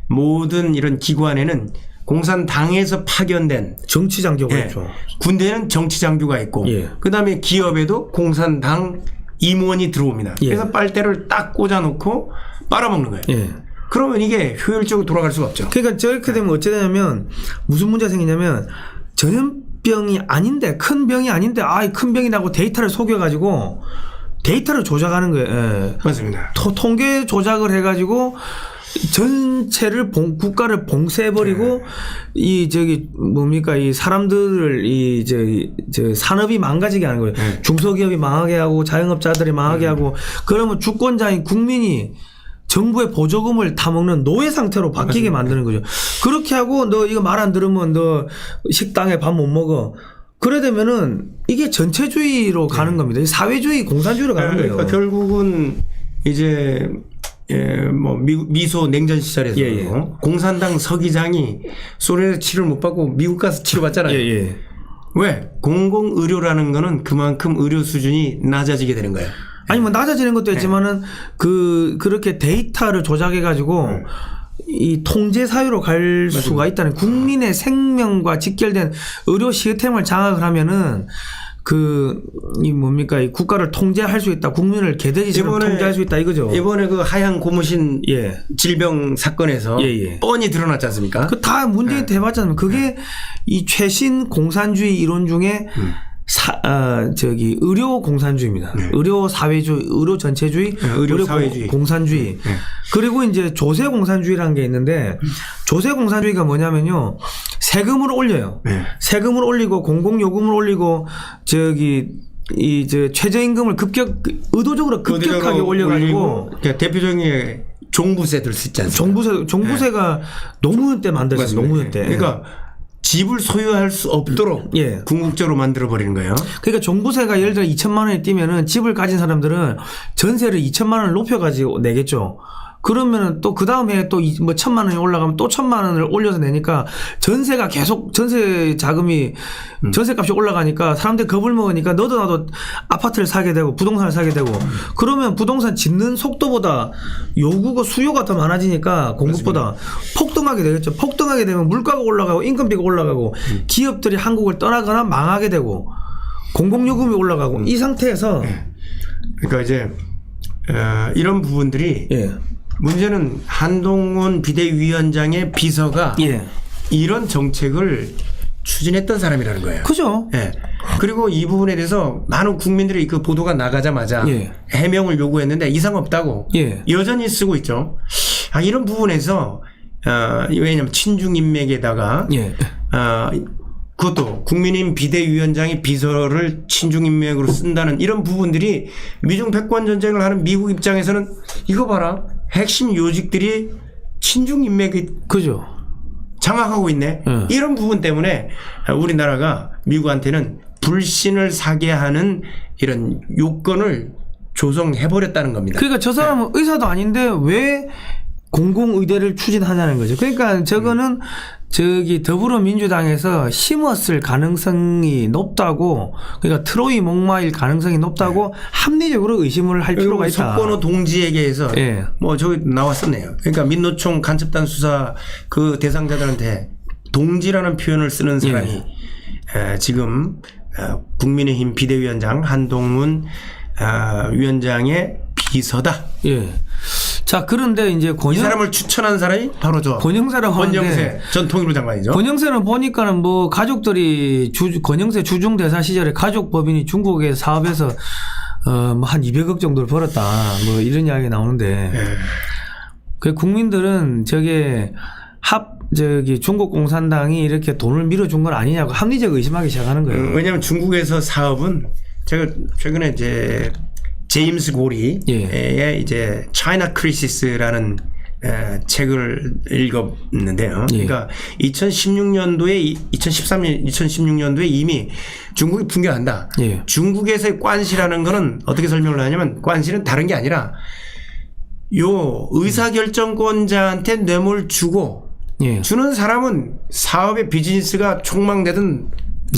모든 이런 기관에는 공산당에서 파견된 정치 장교가 예, 있죠. 군대는 정치 장교가 있고 예. 그다음에 기업에도 공산당 임원이 들어옵니다. 예. 그래서 빨대를 딱 꽂아놓고 빨아먹는 거예요. 예. 그러면 이게 효율적으로 돌아갈 수가 없죠. 그러니까 저렇게 되면 어찌 되냐면 무슨 문제가 생기냐면 전염병이 아닌데 큰 병이 아닌데 큰 병이라고 데이터를 속여가지고 데이터를 조작하는 거예요. 예. 맞습니다. 통계 조작을 해가지고 전체를 국가를 봉쇄해버리고 이 사람들을 산업이 망가지게 하는 거예요. 중소기업이 망하게 하고 자영업자들이 망하게 하고 그러면 주권자인 국민이 정부의 보조금을 타먹는 노예 상태로 바뀌게 만드는 거죠. 그렇게 하고 너 이거 말 안 들으면 너 식당에 밥 못 먹어. 그래 되면은 이게 전체주의로 가는 겁니다. 사회주의, 공산주의로 가는 거예요. 그러니까 결국은 이제 뭐 미소 냉전 시절에서 예. 공산당 서기장이 소련에서 치료를 못 받고 미국 가서 치료받잖아요. 예. 왜? 공공의료라는 거는 그만큼 의료 수준이 낮아지게 되는 거예요. 아니 뭐 낮아지는 것도 있지만은 그렇게 데이터를 조작해 가지고 이 통제 사유로 갈 수가 있다는 국민의 생명과 직결된 의료 시스템을 장악을 하면은 이 국가를 통제할 수 있다. 국민을 개돼지처럼 통제할 수 있다 이거죠. 이번에 그 하향 고무신 예. 질병 사건에서 뻔히 드러났지 않습니까? 그 다 문제가 돼봤잖아요. 그게 이 최신 공산주의 이론 중에 의료 공산주의입니다. 의료 사회주의, 의료 전체주의, 의료 사회주의, 공산주의. 그리고 이제 조세 공산주의라는 게 있는데 조세 공산주의가 뭐냐면요. 세금을 올려요. 세금을 올리고 공공요금을 올리고 최저임금을 의도적으로 급격하게 올려가지고 그러니까 대표적인 게 종부세 들 수 있지 않습니까? 종부세가 노무현 때 만들었어요. 노무현 때. 그러니까 집을 소유할 수 없도록 궁극적으로 만들어 버리는 거예요. 그러니까 종부세가 예를 들어 2천만 원이 뛰면은 집을 가진 사람들은 전세를 2천만 원을 높여가지고 내겠죠. 그러면은 또 그 다음 해에 또 1,000만 원이 올라가면 또 1,000만 원을 올려서 내니까 전세가 계속 전세 자금이 전세값이 올라가니까 사람들이 겁을 먹으니까 너도 나도 아파트를 사게 되고 부동산을 사게 되고 그러면 부동산 짓는 속도보다 요구가 수요가 더 많아지니까 공급보다 폭등하게 되겠죠. 폭등하게 되면 물가가 올라가고 임금비가 올라가고 기업들이 한국을 떠나거나 망하게 되고 공공요금이 올라가고 이 상태에서 그러니까 이제 이런 부분들이 문제는 한동훈 비대위원장의 비서가 이런 정책을 추진했던 사람이라는 거예요. 그죠. 그리고 이 부분에 대해서 많은 국민들이 그 보도가 나가자마자 해명을 요구했는데 이상 없다고 여전히 쓰고 있죠. 이런 부분에서 왜냐하면 친중 인맥에다가 그것도 국민의힘 비대위원장이 비서를 친중 인맥으로 쓴다는 이런 부분들이 미중 패권 전쟁을 하는 미국 입장에서는 이거 봐라. 핵심 요직들이 친중 인맥이 그죠. 장악하고 있네. 이런 부분 때문에 우리나라가 미국한테는 불신을 사게 하는 이런 요건을 조성해버렸다는 겁니다. 그러니까 저 사람은 의사도 아닌데 왜 공공의대를 추진하냐는 거죠. 그러니까 저거는 더불어민주당에서 심었을 가능성이 높다고 그러니까 트로이 목마일 가능성이 높다고 합리적으로 의심을 할 필요가 있다. 석건호 동지에게서 뭐 저기 나왔었네요. 그러니까 민노총 간첩단 수사 그 대상자들한테 동지라는 표현을 쓰는 사람이 지금 국민의힘 비대위원장 한동훈 위원장의 비서다. 자, 그런데 이제 이 사람을 추천한 사람이 바로 권영세라고 권영세 전 통일부 장관이죠. 권영세는 보니까는 뭐 가족들이 권영세 주중 대사 시절에 가족 법인이 중국에 사업해서 뭐 한 200억 정도를 벌었다. 뭐 이런 이야기가 나오는데 그 국민들은 중국 공산당이 이렇게 돈을 밀어준 건 아니냐고 합리적 의심하기 시작하는 거예요. 왜냐하면 중국에서 사업은 제가 최근에 이제 제임스 고리의 이제 차이나 크리시스라는 책을 읽었는데요. 예. 그러니까 2016년도에 2016년도에 이미 중국이 붕괴한다. 예. 중국에서의 관시라는 거는 어떻게 설명을 하냐면 관시는 다른 게 아니라 요 의사결정권자한테 뇌물 주고 예. 주는 사람은 사업의 비즈니스가 촉망되든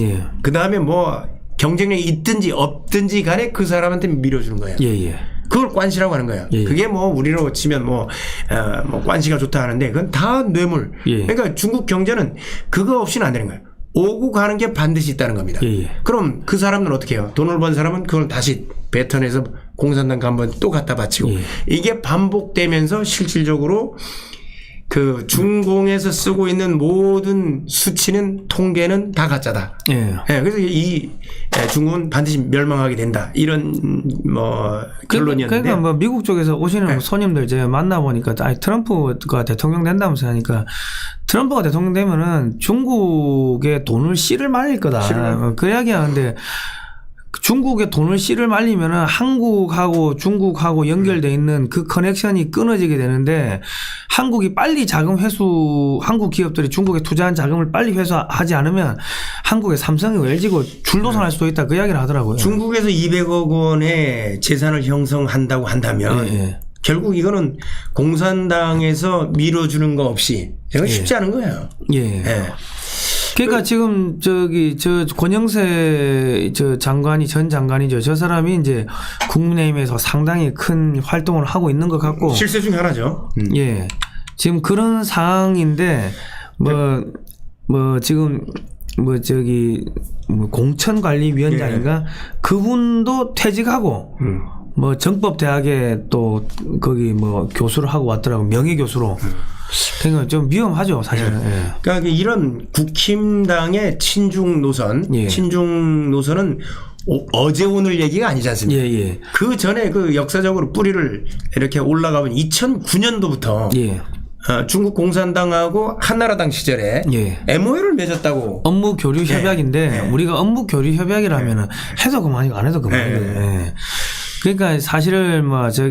예. 그 다음에 뭐 경쟁력이 있든지 없든지 간에 그 사람한테 밀어주는 거예요. 예. 예. 그걸 관시라고 하는 거예요. 예. 그게 뭐 우리로 치면 뭐 관시가 좋다 하는데 그건 다 뇌물. 예. 그러니까 중국 경제는 그거 없이는 안 되는 거예요. 오고 가는 게 반드시 있다는 겁니다. 예. 예. 그럼 그 사람은 어떻게 해요? 돈을 번 사람은 그걸 다시 뱉어내서 공산당 간번 또 갖다 바치고 예. 이게 반복되면서 실질적으로 그 중공에서 쓰고 있는 모든 수치는 통계는 다 가짜다. 예. 예, 그래서 이 중국은 반드시 멸망하게 된다. 이런 뭐 결론이었는데. 그러니까 뭐 미국 쪽에서 오시는 손님들 제가 만나 보니까 트럼프가 대통령 된다면서 하니까 트럼프가 대통령 되면은 중국의 돈을 씨를 말릴 거다. 그 이야기 하는데 중국의 돈을 씨를 말리면은 한국하고 중국하고 연결돼 있는 그 커넥션이 끊어지게 되는데 한국이 빨리 자금 회수, 한국 기업들이 중국에 투자한 자금을 빨리 회수하지 않으면 한국의 삼성이고 LG고 줄도선할 수도 있다. 그 이야기를 하더라고요. 중국에서 200억 원의 재산을 형성한다고 한다면 예. 결국 이거는 공산당에서 밀어주는 거 없이 이건 쉽지 않은 거예요. 예. 예. 그러니까 지금 저 권영세 장관이 전 장관이죠. 저 사람이 이제 국민의힘에서 상당히 큰 활동을 하고 있는 것 같고. 실세 중에 하나죠. 예. 지금 그런 상황인데 지금 공천관리위원장인가 그분도 퇴직하고 정법대학에 또 거기 교수를 하고 왔더라고. 명예교수로. 그러니까 좀 위험하죠, 사실은. 예. 그러니까 이런 국힘당의 친중 노선, 예. 친중 노선은 어제 오늘 얘기가 아니지 않습니까? 예, 예. 그 전에 그 역사적으로 뿌리를 이렇게 올라가면 2009년도부터 예. 중국 공산당하고 한나라당 시절에 예. MOU를 맺었다고. 업무 교류 협약인데 우리가 업무 교류 협약이라면은 해도 그만이고 안 해도 그만이거든요. 예. 그러니까 사실을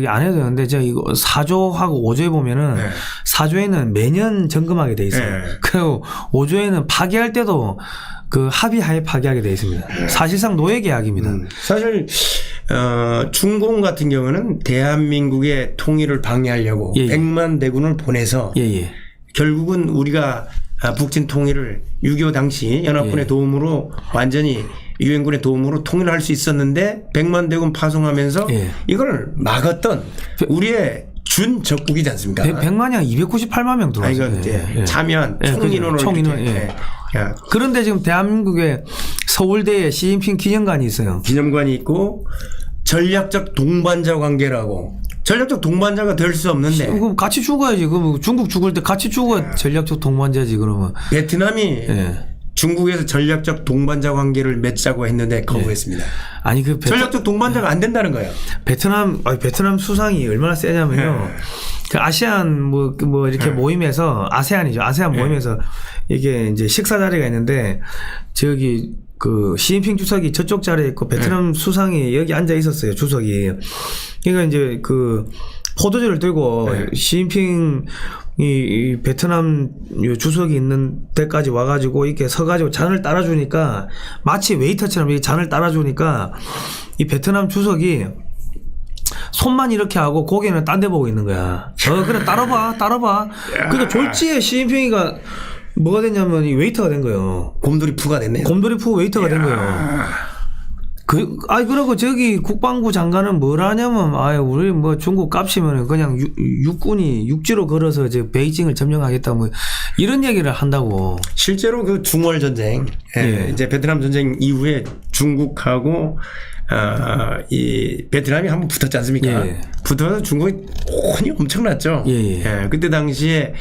안 해도 되는데 제가 이거 4조하고 5조에 보면은 4조에는 매년 점검하게 돼 있어요. 그리고 5조에는 파기할 때도 그 합의하에 파기하게 돼 있습니다. 사실상 노예 계약입니다. 사실 중공 같은 경우는 대한민국의 통일을 방해하려고 예. 100만 대군을 보내서 예. 결국은 우리가 북진 통일을 6.25 당시 연합군의 예. 도움으로 완전히 유엔군의 도움으로 통일할 수 있었는데 100만 대군 파송하면서 예. 이걸 막았던 우리의 준 적국이지 않습니까? 100만이 한 298만 명 아니, 들어왔어요. 이거 참여한 총인원을 총인원. 이렇게, 야, 그런데 지금 대한민국에 서울대에 시진핑 기념관이 있어요. 기념관이 있고 전략적 동반자 관계라고. 전략적 동반자가 될 수 없는데 그럼 같이 죽어야지. 그럼 중국 죽을 때 같이 죽어야 전략적 동반자지 그러면. 베트남이 예. 중국에서 전략적 동반자 관계를 맺자고 했는데 거부했습니다. 아니 전략적 동반자가 안 된다는 거예요. 베트남 수상이 얼마나 세냐면요. 그 아시안 이렇게 모임에서 아세안이죠. 아세안 모임에서 이게 이제 식사 자리가 있는데 저기 그 시진핑 주석이 저쪽 자리에 있고 베트남 수상이 여기 앉아 있었어요. 주석이. 그러니까 이제 그 포도주를 들고 시진핑 이 베트남 주석이 있는 데까지 와가지고 이렇게 서가지고 잔을 따라주니까 마치 웨이터처럼 이 잔을 따라주니까 이 베트남 주석이 손만 이렇게 하고 고개는 딴 데 보고 있는 거야. 그래 따라봐. 그러니까 졸지에 시진핑이가 뭐가 됐냐면 이 웨이터가 된 거예요. 곰돌이푸가 됐네요. 곰돌이푸 웨이터가 된 거예요. 그러고 저기 국방부 장관은 뭘 하냐면, 우리 중국 깝치면은 그냥 육군이 육지로 걸어서 이제 베이징을 점령하겠다 이런 얘기를 한다고. 실제로 그 중월 전쟁, 이제 베트남 전쟁 이후에 중국하고 이 베트남이 한번 붙었지 않습니까? 예. 붙어서 중국이 혼이 엄청났죠. 예. 그때 당시에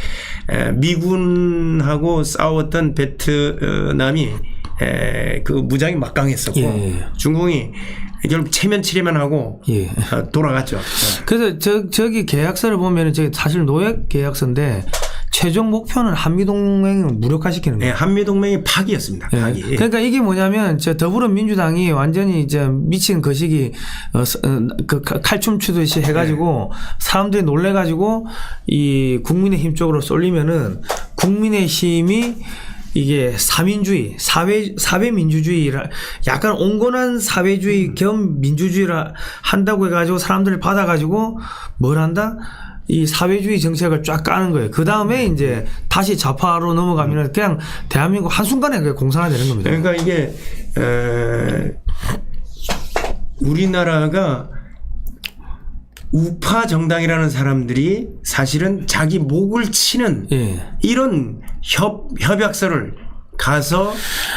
미군하고 싸웠던 베트남이 그 무장이 막강했었고 중공이 결국 체면치레만 하고 돌아갔죠. 그래서 저기 계약서를 보면은 저기 사실 노예 계약서인데 최종 목표는 한미동맹을 무력화시키는 거예요. 네, 한미동맹이 파기였습니다. 예. 파기. 그러니까 이게 뭐냐면 저 더불어민주당이 완전히 이제 미친 거시기 그 칼춤 추듯이 해가지고 사람들이 놀래가지고 이 국민의힘 쪽으로 쏠리면은 국민의힘이 이게 사민주의, 사회민주주의라 약간 온건한 사회주의 겸 민주주의라 한다고 해가지고 사람들을 받아가지고 뭘 한다? 이 사회주의 정책을 쫙 까는 거예요. 그 다음에 이제 다시 좌파로 넘어가면은 그냥 대한민국 한순간에 그게 공산화되는 겁니다. 그러니까 이게 우리나라가 우파 정당이라는 사람들이 사실은 자기 목을 치는 예. 이런 협약서를 가서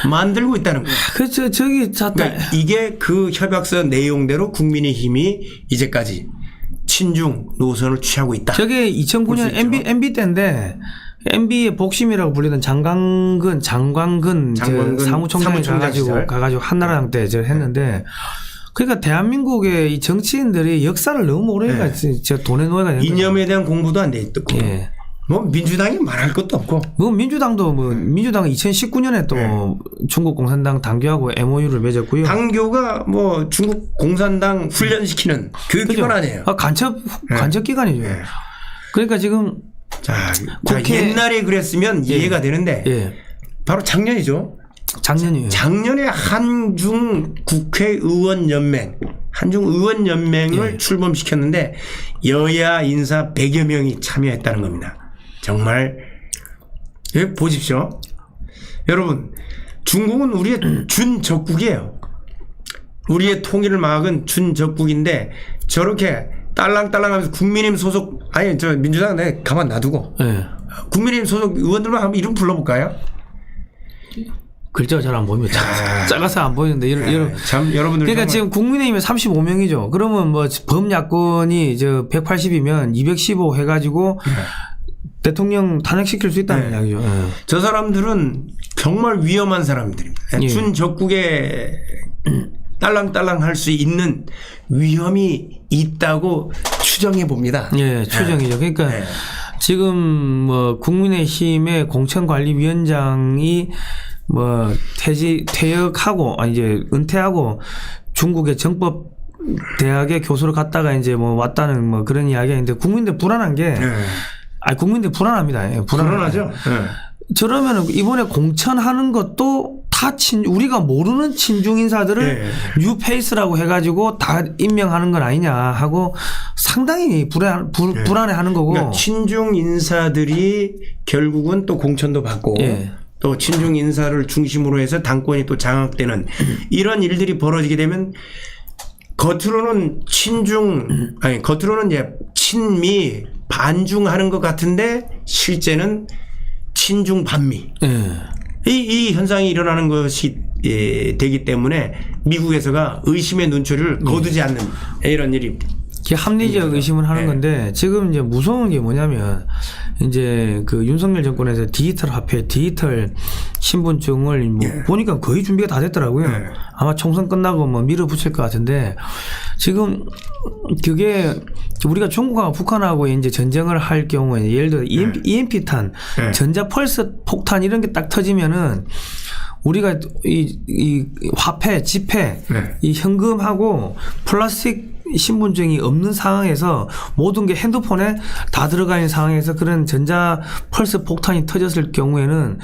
만들고 있다는 거예요. 그렇죠. 저기 그러니까 이게 그 협약서 내용대로 국민의힘이 이제까지 친중 노선을 취하고 있다. 저게 2009년 MB 때인데 MB의 복심이라고 불리던 장광근 사무총장이 가가지고 한나라당 때 저 했는데 그러니까 대한민국의 이 정치인들이 역사를 너무 모르니까 저 돈에 노예가 되는 이념에 대한 공부도 안 돼 있고. 예. 뭐 민주당이 말할 것도 없고. 뭐 민주당도 민주당은 2019년에 또 중국 공산당 당교하고 MOU를 맺었고요. 당교가 뭐 중국 공산당 훈련시키는 교육기관 아니에요. 간첩 기관이죠. 네. 그러니까 지금 자 국회- 옛날에 그랬으면 이해가 되는데 예. 바로 작년이죠. 작년이에요. 작년에 한중 국회의원 연맹, 한중 의원 연맹을 출범시켰는데 여야 인사 100여 명이 참여했다는 겁니다. 정말 여기 보십시오. 여러분, 중국은 우리의 준적국이에요. 우리의 통일을 막은 준적국인데 저렇게 딸랑딸랑하면서 국민의힘 소속 아니 저 민주당 내 가만 놔두고 예. 국민의힘 소속 의원들만 한번 이름 불러볼까요? 글자가 잘 안 보입니다. 작아서 안 보이는데 이런 참 여러분들 그러니까 정말 지금 국민의힘에 35명이죠. 그러면 뭐 범야권이 저 180이면 215 해가지고 대통령 탄핵시킬 수 있다는 이야기죠. 예. 저 사람들은 정말 위험한 사람들입니다. 예. 준적국에 딸랑딸랑 할 수 있는 위험이 있다고 추정해 봅니다. 예, 추정이죠. 그러니까 네. 지금 뭐 국민의힘의 공천관리위원장이 뭐 퇴역하고 이제 은퇴하고 중국의 정법 대학의 교수를 갔다가 이제 뭐 왔다는 뭐 그런 이야기가 있는데 국민들 불안한 게 국민들 불안합니다. 예, 불안하죠. 저러면 이번에 공천하는 것도 다 우리가 모르는 친중 인사들을 뉴페이스라고 해가지고 다 임명하는 건 아니냐 하고 상당히 불안해하는 거고. 그러니까 친중 인사들이 결국은 또 공천도 받고 또 친중 인사를 중심으로 해서 당권이 또 장악되는 이런 일들이 벌어지게 되면 겉으로는 겉으로는 이제 친미 반중하는 것 같은데 실제는 친중 반미. 이 현상이 일어나는 것이 되기 때문에 미국에서가 의심의 눈초리를 거두지 않는 이런 일이 합리적 의심을 하는 건데 지금 이제 무서운 게 뭐냐면 이제 그 윤석열 정권에서 디지털 화폐, 디지털 신분증을 뭐 보니까 거의 준비가 다 됐더라고요. 아마 총선 끝나고 뭐 밀어붙일 것 같은데 지금 그게 우리가 중국하고 북한하고 이제 전쟁을 할 경우에 예를 들어 EMP탄, 전자 펄스 폭탄 이런 게 딱 터지면은 우리가 이 화폐, 지폐, 이 현금하고 플라스틱 신분증이 없는 상황에서 모든 게 핸드폰에 다 들어가 있는 상황에서 그런 전자 펄스 폭탄이 터졌을 경우에는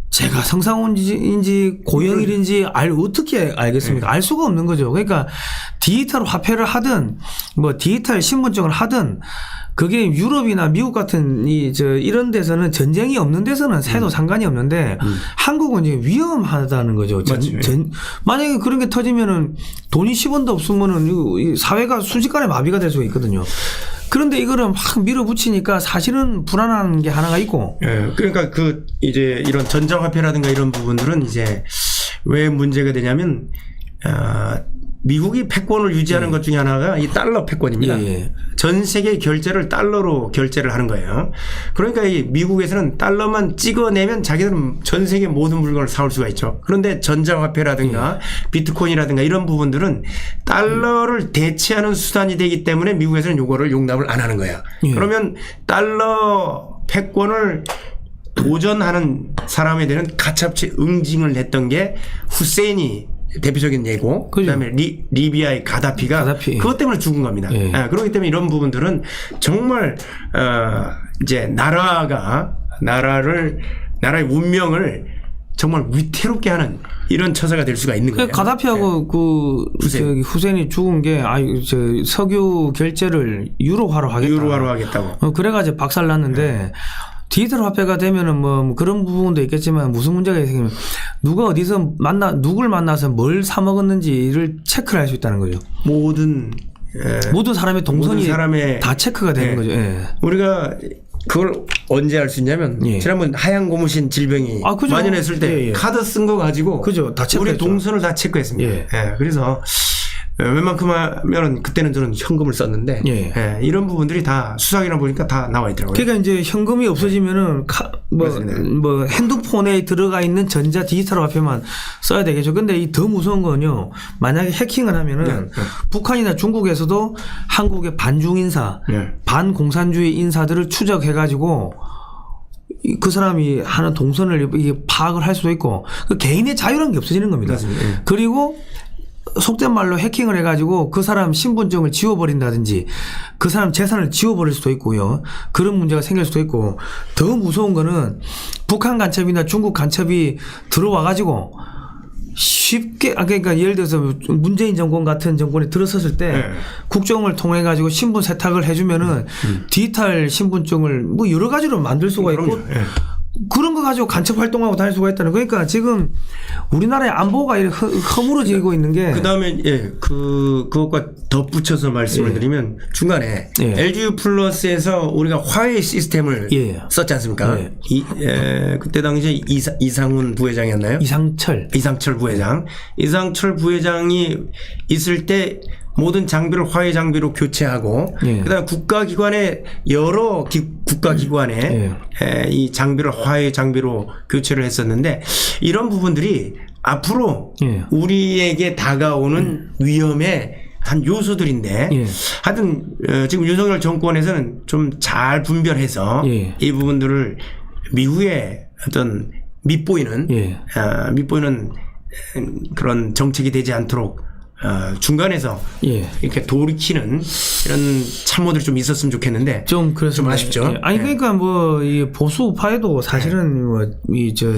제가 성상훈인지 고영일인지 어떻게 알겠습니까? 알 수가 없는 거죠. 그러니까 디지털 화폐를 하든 뭐 디지털 신분증을 하든 그게 유럽이나 미국 같은 이런 데서는 전쟁이 없는 데서는 새도 상관이 없는데 한국은 이제 위험하다는 거죠. 만약에 그런 게 터지면은 돈이 10원도 없으면은 이 사회가 순식간에 마비가 될 수가 있거든요. 그런데 이거를 막 밀어붙이니까 사실은 불안한 게 하나가 있고. 그러니까 이제 이런 전자화폐라든가 이런 부분들은 이제 왜 문제가 되냐면, 미국이 패권을 유지하는 것 중에 하나가 이 달러 패권입니다. 전 세계 결제를 달러로 결제를 하는 거예요. 그러니까 이 미국에서는 달러만 찍어내면 자기들은 전 세계 모든 물건을 사올 수가 있죠. 그런데 전자화폐라든가 비트코인이라든가 이런 부분들은 달러를 대체하는 수단이 되기 때문에 미국에서는 이거를 용납을 안 하는 거야. 그러면 달러 패권을 도전하는 사람에 대한 가차없이 응징을 했던 게 후세인이 대표적인 예고, 그죠. 그다음에 리비아의 가다피가 가다피. 그것 때문에 죽은 겁니다. 예. 그렇기 때문에 이런 부분들은 정말 이제 나라의 운명을 정말 위태롭게 하는 이런 처사가 될 수가 있는 거예요. 가다피하고 후세인이 죽은 게 석유 결제를 유로화로 하겠다. 유로화로 하겠다고. 그래가지고 박살났는데 디지털 화폐가 되면은 뭐 그런 부분도 있겠지만 무슨 문제가 생기면 누가 어디서 누굴 만나서 뭘 사 먹었는지를 체크를 할 수 있다는 거죠. 모든 사람의 동선이 모든 사람의 다 체크가 되는 예. 거죠. 예. 우리가 그걸 언제 알 수 있냐면 예. 지난번 하얀 고무신 질병이 그죠. 만연했을 때 예, 예. 카드 쓴 거 가지고 그죠. 다 우리 체크했죠. 동선을 다 체크했습니다. 예. 그래서 웬만큼 하면 그때는 저는 현금을 썼는데 예. 이런 부분들이 다 수사기나 보니까 다 나와 있더라고요. 그러니까 이제 현금이 없어지면은 뭐 핸드폰에 들어가 있는 전자 디지털 화폐만 써야 되겠죠. 근데 이 더 무서운 건요. 만약에 해킹을 하면은 북한이나 중국에서도 한국의 반중 인사, 반공산주의 인사들을 추적해 가지고 그 사람이 하는 동선을 이게 파악을 할 수도 있고 그 개인의 자유라는 게 없어지는 겁니다. 맞습니다. 그리고 속된 말로 해킹을 해가지고 그 사람 신분증을 지워버린다든지 그 사람 재산을 지워버릴 수도 있고요. 그런 문제가 생길 수도 있고 더 무서운 거는 북한 간첩이나 중국 간첩이 들어와가지고 쉽게 그러니까 예를 들어서 문재인 정권 같은 정권이 들어섰을 때 국정을 통해 가지고 신분 세탁을 해주면은 디지털 신분증을 뭐 여러 가지로 만들 수가 있고 그런 거 가지고 간첩 활동하고 다닐 수가 있다는. 그러니까 지금 우리나라의 안보가 이렇게 허물어지고 있는 게. 그 다음에 그것과 덧붙여서 말씀을 드리면 중간에 LGU 플러스에서 우리가 화해 시스템을 썼지 않습니까? 그때 당시에 이상훈 부회장이었나요? 이상철 부회장. 이상철 부회장이 있을 때 모든 장비를 화해 장비로 교체하고 그다음 국가기관의 여러 국가기관에 이 장비를 화해 장비로 교체를 했었는데 이런 부분들이 앞으로 우리에게 다가오는 위험의 한 요소들인데 하여튼 지금 윤석열 정권에서는 좀 잘 분별해서 이 부분들을 미후에 어떤 밉보이는 그런 정책이 되지 않도록 중간에서 이렇게 돌이키는 이런 참모들이 좀 있었으면 좋겠는데 좀 아쉽죠. 아니 그러니까 뭐 이 보수 우파에도 사실은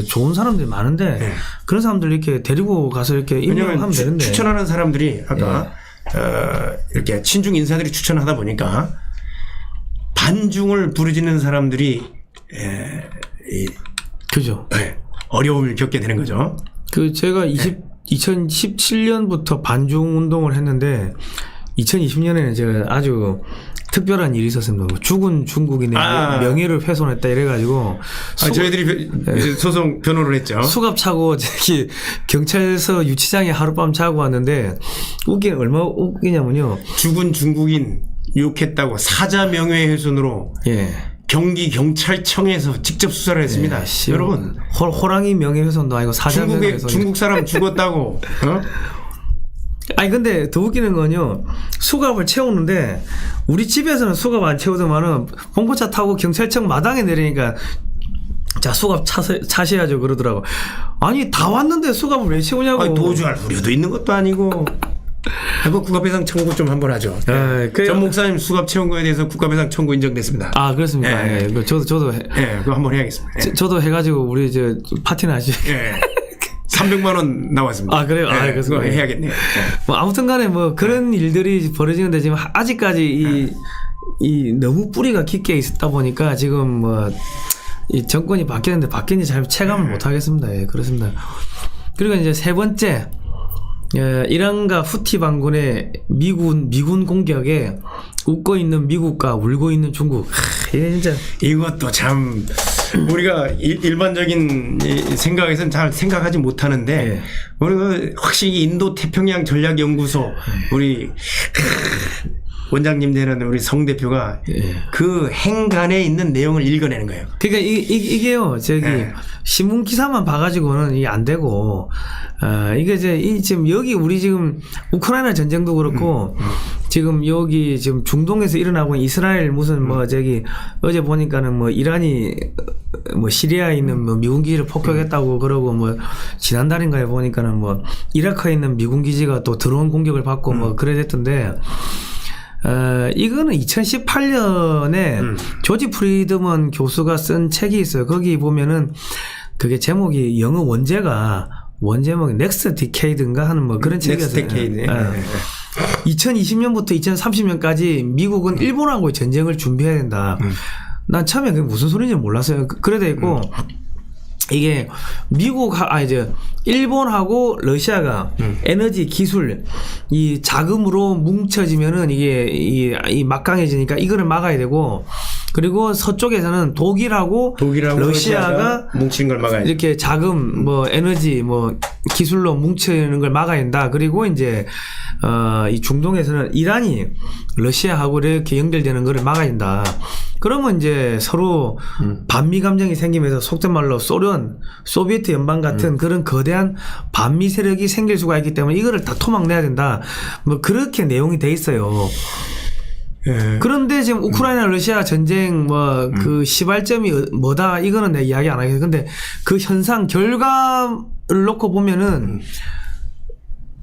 좋은 사람들이 많은데 그런 사람들 이렇게 데리고 가서 이렇게 임명하면 되는데 추천하는 사람들이 아까 이렇게 친중 인사들이 추천하다 보니까 반중을 부르짖는 사람들이 그죠. 어려움을 겪게 되는 거죠. 제가 2017년부터 반중 운동을 했는데 2020년에는 제가 아주 특별한 일이 있었습니다. 죽은 중국인의 명예를 훼손했다 이래가지고 저희들이 소송 변호를 했죠. 수갑 차고 저기 경찰서 유치장에 하룻밤 자고 왔는데 얼마나 웃기냐면요. 죽은 중국인 욕했다고 사자 명예훼손으로 경기 경찰청에서 직접 수사를 했습니다. 여러분 호랑이 명예훼손도 아니고 사자 명예훼손. 중국 사람 죽었다고. 아니 근데 더 웃기는 건요. 수갑을 채우는데 우리 집에서는 수갑 안 채우더만은 봉고차 타고 경찰청 마당에 내리니까 자 수갑 차셔야죠 그러더라고. 아니 다 왔는데 수갑을 왜 채우냐고. 아니, 도주할 우려도 있는 것도 아니고. 국가배상 청구 좀 한번 하죠. 전 목사님 수갑 채운 거에 대해서 국가배상 청구 인정됐습니다. 그렇습니까? 저도 그거 한번 해야겠습니다. 저도 해가지고 우리 파티나 하시. 300만 원 나왔습니다. 그래요? 그거 해야겠네요. 뭐 아무튼간에 뭐 그런 일들이 벌어지는데 지금 아직까지 이 너무 뿌리가 깊게 있다 보니까 지금 뭐 이 정권이 바뀌었는데 바뀐지 잘 체감을 못 하겠습니다. 그렇습니다. 그리고 이제 세 번째. 이란과 후티 반군의 미군 공격에 웃고 있는 미국과 울고 있는 중국. 이것도 참 우리가 일반적인 생각에서는 잘 생각하지 못하는데 우리가 확실히 인도 태평양 전략연구소 우리 원장님 되는 우리 성 대표가 그 행간에 있는 내용을 읽어내는 거예요. 그러니까 이게요, 저기 신문 기사만 봐가지고는 이게 안 되고, 이게 이제 지금 여기 우리 지금 우크라이나 전쟁도 그렇고, 지금 여기 지금 중동에서 일어나고 있는 이스라엘 무슨 뭐 저기 어제 보니까는 뭐 이란이 뭐 시리아에 있는 뭐 미군 기지를 폭격했다고 그러고 뭐 지난달인가에 보니까는 뭐 이라크에 있는 미군 기지가 또 드론 공격을 받고 뭐 그래댔던데. 이거는 2018년에 조지 프리드먼 교수가 쓴 책이 있어요. 거기 보면은 그게 제목이 영어 원제목이 Next Decade인가 하는 뭐 그런 책이었어요. Next Decade. 2020년부터 2030년까지 미국은 일본하고 전쟁을 준비해야 된다. 난 처음에 그게 무슨 소리인지 몰랐어요. 그래 돼 있고 이게 이제 일본하고 러시아가 에너지 기술 이 자금으로 뭉쳐지면은 이게 이 막강해지니까 이거를 막아야 되고 그리고 서쪽에서는 독일하고 러시아가 뭉친 걸 막아야 돼. 이렇게 자금 뭐 에너지 뭐 기술로 뭉치는 걸 막아야 된다. 그리고 이제 이 중동에서는 이란이 러시아하고 이렇게 연결되는 거를 막아야 된다. 그러면 이제 서로 반미 감정이 생기면서 속된 말로 소비에트 연방 같은 그런 거대한 반미 세력이 생길 수가 있기 때문에 이거를 다 토막내야 된다. 뭐 그렇게 내용이 돼 있어요. 그런데 지금 우크라이나 러시아 전쟁 뭐 그 시발점이 뭐다 이거는 내가 이야기 안 하겠어요. 근데 그 현상 결과를 놓고 보면은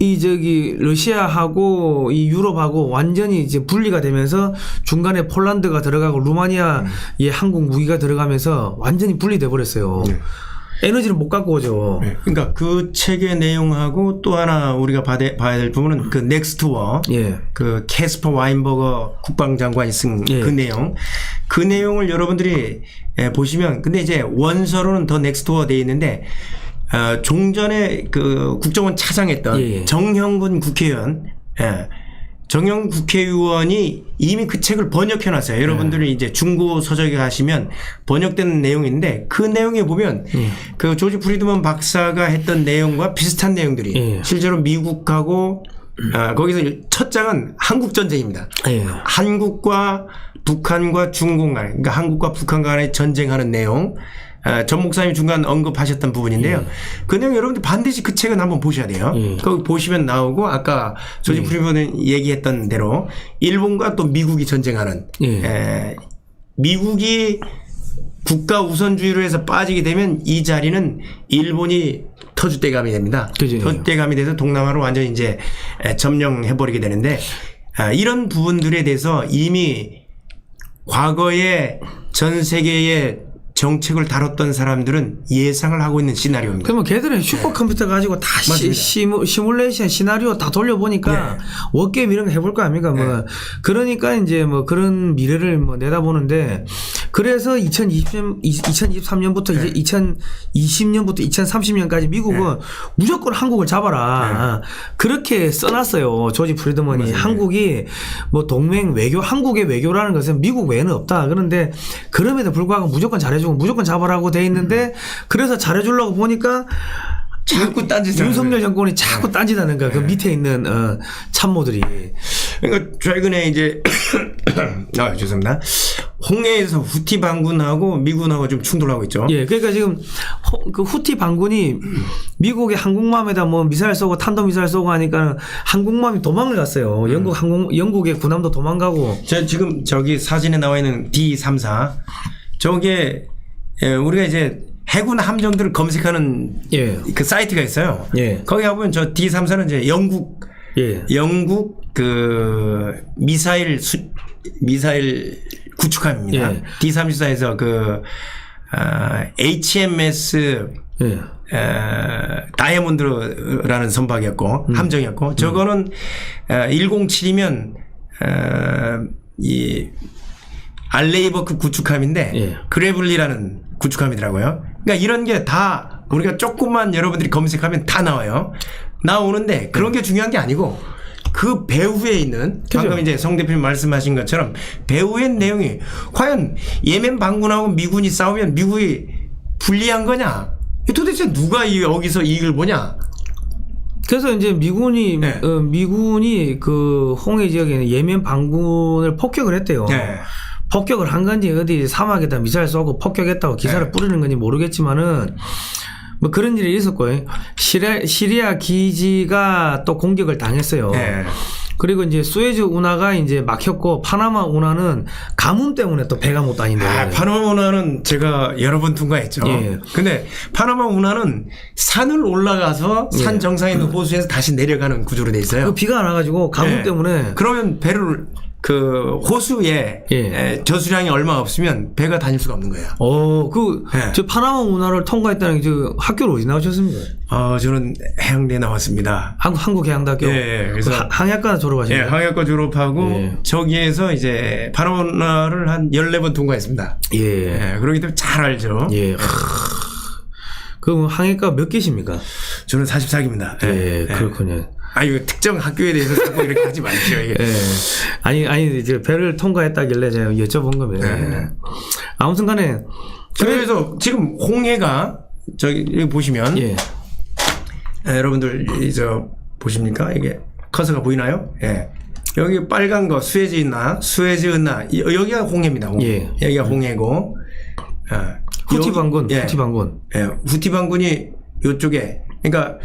이 러시아하고 이 유럽하고 완전히 이제 분리가 되면서 중간에 폴란드가 들어가고 루마니아에 한국 무기가 들어가면서 완전히 분리돼 버렸어요. 에너지를 못 갖고 오죠. 그러니까 그 책의 내용하고 또 하나 우리가 봐야 될 부분은 그 넥스트 워, 그 캐스퍼 와인버거 국방장관이 쓴 그 내용, 그 내용을 여러분들이 보시면 근데 이제 원서로는 더 넥스트 워 돼 있는데. 종전에 그 국정원 차장했던 정형근 국회의원, 정형 국회의원이 이미 그 책을 번역해 놨어요. 여러분들이 이제 중고 서적에 가시면 번역된 내용인데 그 내용에 보면 그 조지 프리드먼 박사가 했던 내용과 비슷한 내용들이 실제로 미국하고 거기서 첫 장은 한국 전쟁입니다. 한국과 북한과 중국 간, 그러니까 한국과 북한 간의 전쟁하는 내용. 전 목사님이 중간 언급하셨던 부분인데요. 그 내용 여러분들 반드시 그 책은 한번 보셔야 돼요. 거기 보시면 나오고 아까 조지 프리먼이 얘기했던 대로 일본과 또 미국이 전쟁하는 미국이 국가 우선주의로 해서 빠지게 되면 이 자리는 일본이 터줏대감이 됩니다. 터줏대감이 돼서 동남아로 완전히 이제 점령해버리게 되는데 이런 부분들에 대해서 이미 과거에 전 세계의 정책을 다뤘던 사람들은 예상을 하고 있는 시나리오입니다. 그러면 걔들은 슈퍼컴퓨터 가지고 다 시뮬레이션 시나리오 다 돌려보니까 워게임 이런 거 해볼 거 아닙니까? 뭐 그러니까 이제 뭐 그런 미래를 뭐 내다보는데 그래서 2023년부터 이제 2020년부터 2030년까지 미국은 무조건 한국을 잡아라. 그렇게 써놨어요. 조지 프리드먼이. 한국이 뭐 동맹 외교, 한국의 외교라는 것은 미국 외에는 없다. 그런데 그럼에도 불구하고 무조건 잘해주고 무조건 잡아라고 돼 있는데 그래서 잘해주려고 보니까 자꾸 딴짓 윤석열 정권이 자꾸 딴짓하는 거야. 그 밑에 있는 참모들이. 그러니까 최근에 이제 죄송합니다. 홍해에서 후티 반군하고 미군하고 좀 충돌하고 있죠. 그러니까 지금 그 후티 반군이 미국의 항공모함에다 뭐 미사일 쏘고 탄도 미사일 쏘고 하니까 항공모함이 도망을 갔어요. 영국의 군함도 도망가고. 지금 저기 사진에 나와 있는 D34 저게 우리가 이제 해군 함정들을 검색하는 그 사이트가 있어요. 거기 가보면 저 D34는 이제 영국 그 미사일 구축함입니다. D34에서 그 HMS 다이아몬드라는 선박이었고 함정이었고 저거는 107이면 이 알레이버급 구축함인데 그래블리라는 구축함이더라고요. 그러니까 이런 게 다 우리가 조금만 여러분들이 검색하면 다 나와요. 나오는데 그런 게 중요한 게 아니고 그 배후에 있는 방금 이제 성 대표님 말씀하신 것처럼 배후의 내용이 과연 예멘 반군하고 미군이 싸우면 미국이 불리한 거냐? 도대체 누가 여기서 이익을 보냐? 그래서 이제 미군이 네. 미군이 그 홍해 지역에 있는 예멘 반군을 폭격을 했대요. 네. 폭격을 한 건지 어디 사막에다 미사일 쏘고 폭격했다고 기사를 네. 뿌리는 건지 모르겠지만은 뭐 그런 일이 있었고요. 시리아 기지가 또 공격을 당했어요. 네. 그리고 이제 수에즈 운하가 이제 막혔고 파나마 운하는 가뭄 때문에 또 배가 못 다닌대요. 파나마 운하는 제가 여러 번 통과했죠. 예. 근데 파나마 운하는 산을 올라가서 산 예. 정상에 있는 호수에서 다시 내려가는 구조로 돼 있어요. 그 비가 안 와가지고 가뭄 예. 때문에 그러면 배를 그 호수에 예. 저수량이 얼마 없으면 배가 다닐 수가 없는 거예요. 저 예. 파나마 운하를 통과했다는 게 저 학교를 어디 나오셨습니까? 저는 해양대 나왔습니다. 한국해양대학교. 예. 그래서 항해과 졸업하신 예, 거예요? 항해과 졸업하고 예. 저기에서 이제 파나마 운하를 한 14번 통과했습니다. 예. 예, 그렇기 때문에 잘 알죠. 예. 그럼 항해과 몇 개십니까? 저는 44기입니다. 예, 그렇군요. 이거 특정 학교에 대해서 자꾸 이렇게 하지 마십시오. 이게. 예. 아니, 이제 배를 통과했다길래 제가 여쭤본 겁니다. 네. 아무튼 간에. 그래서 지금 홍해가 여기 보시면 예. 여러분들 저 보십니까? 이게 커서가 보이나요? 예. 여기 빨간 거 수에즈 있나? 수에즈 있나? 여기가 홍해입니다. 홍해. 예. 여기가 홍해고. 후티 반군, 예. 후티 반군. 예. 후티 반군이 이쪽에. 그러니까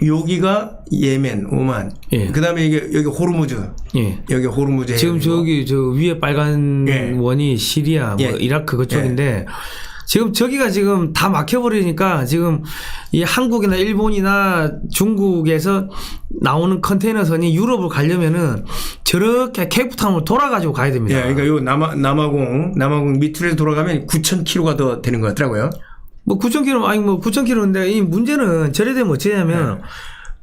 여기가 예멘, 오만. 예. 그다음에 이게 여기 호르무즈. 예. 여기 호르무즈. 지금 해가지고. 저기 저 위에 빨간 예. 원이 시리아, 뭐 예. 이라크 그쪽인데 지금 저기가 지금 다 막혀버리니까 지금 이 한국이나 일본이나 중국에서 나오는 컨테이너선이 유럽을 가려면은 저렇게 케이프타운으로 돌아가지고 가야 됩니다. 예, 그러니까 요 남아공 밑으로 돌아가면 9,000km가 더 되는 것 같더라고요. 뭐 9,000km 아니 뭐 9,000km인데 이 문제는 저래 되면 어쩌냐면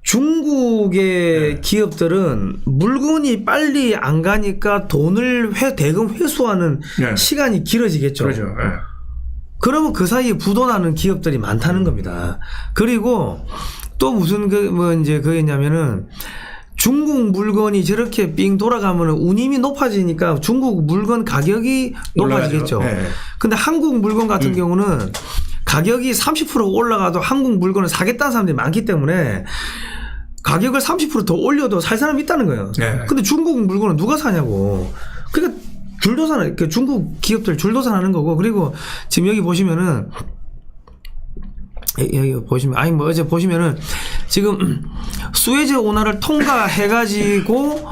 중국의 기업들은 물건이 빨리 안 가니까 돈을 대금 회수하는 네. 시간이 길어지겠죠. 그렇죠. 예. 그러면 그 사이에 부도나는 기업들이 많다는 겁니다. 그리고 또 무슨 그거냐면은 중국 물건이 저렇게 삥 돌아가면 운임이 높아지니까 중국 물건 가격이 높아지겠죠. 올라가죠. 네. 근데 한국 물건 같은 경우는 가격이 30% 올라가도 한국 물건을 사겠다는 사람들이 많기 때문에 가격을 30% 더 올려도 살 사람이 있다는 거예요. 네. 근데 중국 물건은 누가 사냐고. 그러니까 줄도산, 중국 기업들 줄도산하는 거고. 그리고 지금 여기 보시면은 여기 보시면 어제 보시면은 지금 수에즈 운하를 통과해가지고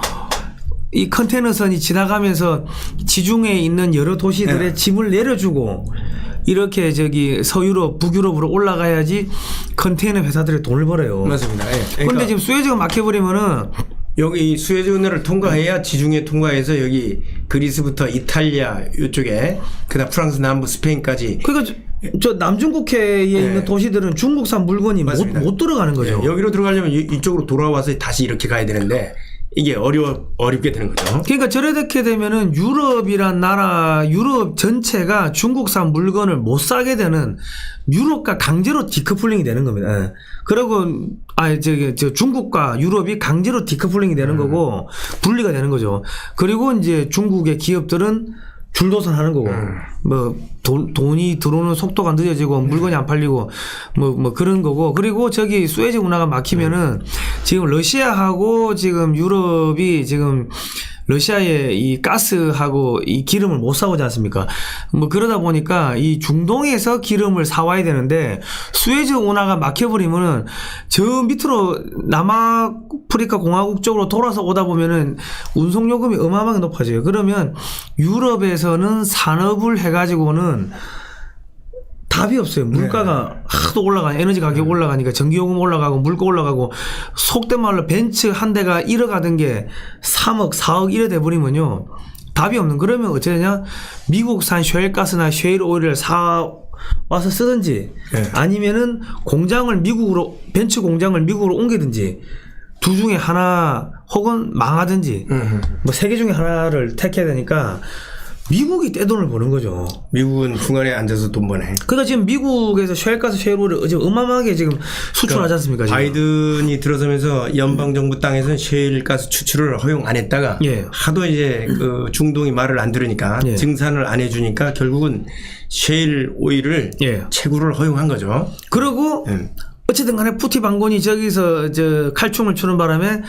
이 컨테이너선이 지나가면서 지중해에 있는 여러 도시들의 네. 짐을 내려주고 이렇게 저기 서유럽, 북유럽으로 올라가야지 컨테이너 회사들이 돈을 벌어요. 맞습니다. 예. 그런데 그러니까 지금 수에즈가 막혀버리면은 여기 수에즈 운하를 통과해야 지중해 통과해서 여기 그리스부터 이탈리아 이쪽에 그다음 프랑스 남부 스페인까지. 그러니까 저 남중국해에 있는 도시들은 중국산 물건이 못 들어가는 거죠. 예, 여기로 들어가려면 이쪽으로 돌아와서 다시 이렇게 가야 되는데 이게 어렵게 되는 거죠. 그러니까 저렇게 되면은 유럽이란 나라, 유럽 전체가 중국산 물건을 못 사게 되는 유럽과 강제로 디커플링이 되는 겁니다. 예. 그리고 저 중국과 유럽이 강제로 디커플링이 되는 거고 분리가 되는 거죠. 그리고 이제 중국의 기업들은 줄도선 하는 거고, 뭐, 돈이 들어오는 속도가 늦어지고, 물건이 안 팔리고, 뭐 그런 거고, 그리고 저기 수에즈 운하가 막히면은, 지금 러시아하고 지금 유럽이 지금 러시아의 이 가스하고 이 기름을 못 사오지 않습니까? 뭐 그러다 보니까 이 중동에서 기름을 사와야 되는데 수에즈 운하가 막혀버리면은 저 밑으로 남아프리카 공화국 쪽으로 돌아서 오다 보면은 운송 요금이 어마어마하게 높아져요. 그러면 유럽에서는 산업을 해가지고는 답이 없어요. 물가가 하도 올라가, 에너지 가격 올라가니까 전기요금 올라가고 물가 올라가고 속된 말로 벤츠 한 대가 1억 하던 게 3억, 4억 이래 돼버리면요. 답이 없는. 그러면 어쩌냐? 미국산 셰일가스나 셰일 오일을 사 와서 쓰든지 아니면은 공장을 미국으로, 벤츠 공장을 미국으로 옮기든지 두 중에 하나 혹은 망하든지 뭐 세 개 중에 하나를 택해야 되니까 미국이 떼돈을 버는 거죠. 미국은 중간에 앉아서 돈 버네. 그러니까 지금 미국에서 셰일가스, 셰일오일을 지금 어마어마하게 지금 수출하지 않습니까? 지금. 바이든이 들어서면서 연방정부 땅에서는 셰일가스 추출을 허용 안 했다가 예. 하도 이제 그 중동이 말을 안 들으니까 예. 증산을 안 해주니까 결국은 셰일 오일을 예. 채굴을 허용한 거죠. 그리고 어쨌든 간에 푸티 반군이 저기서 저 칼춤을 추는 바람에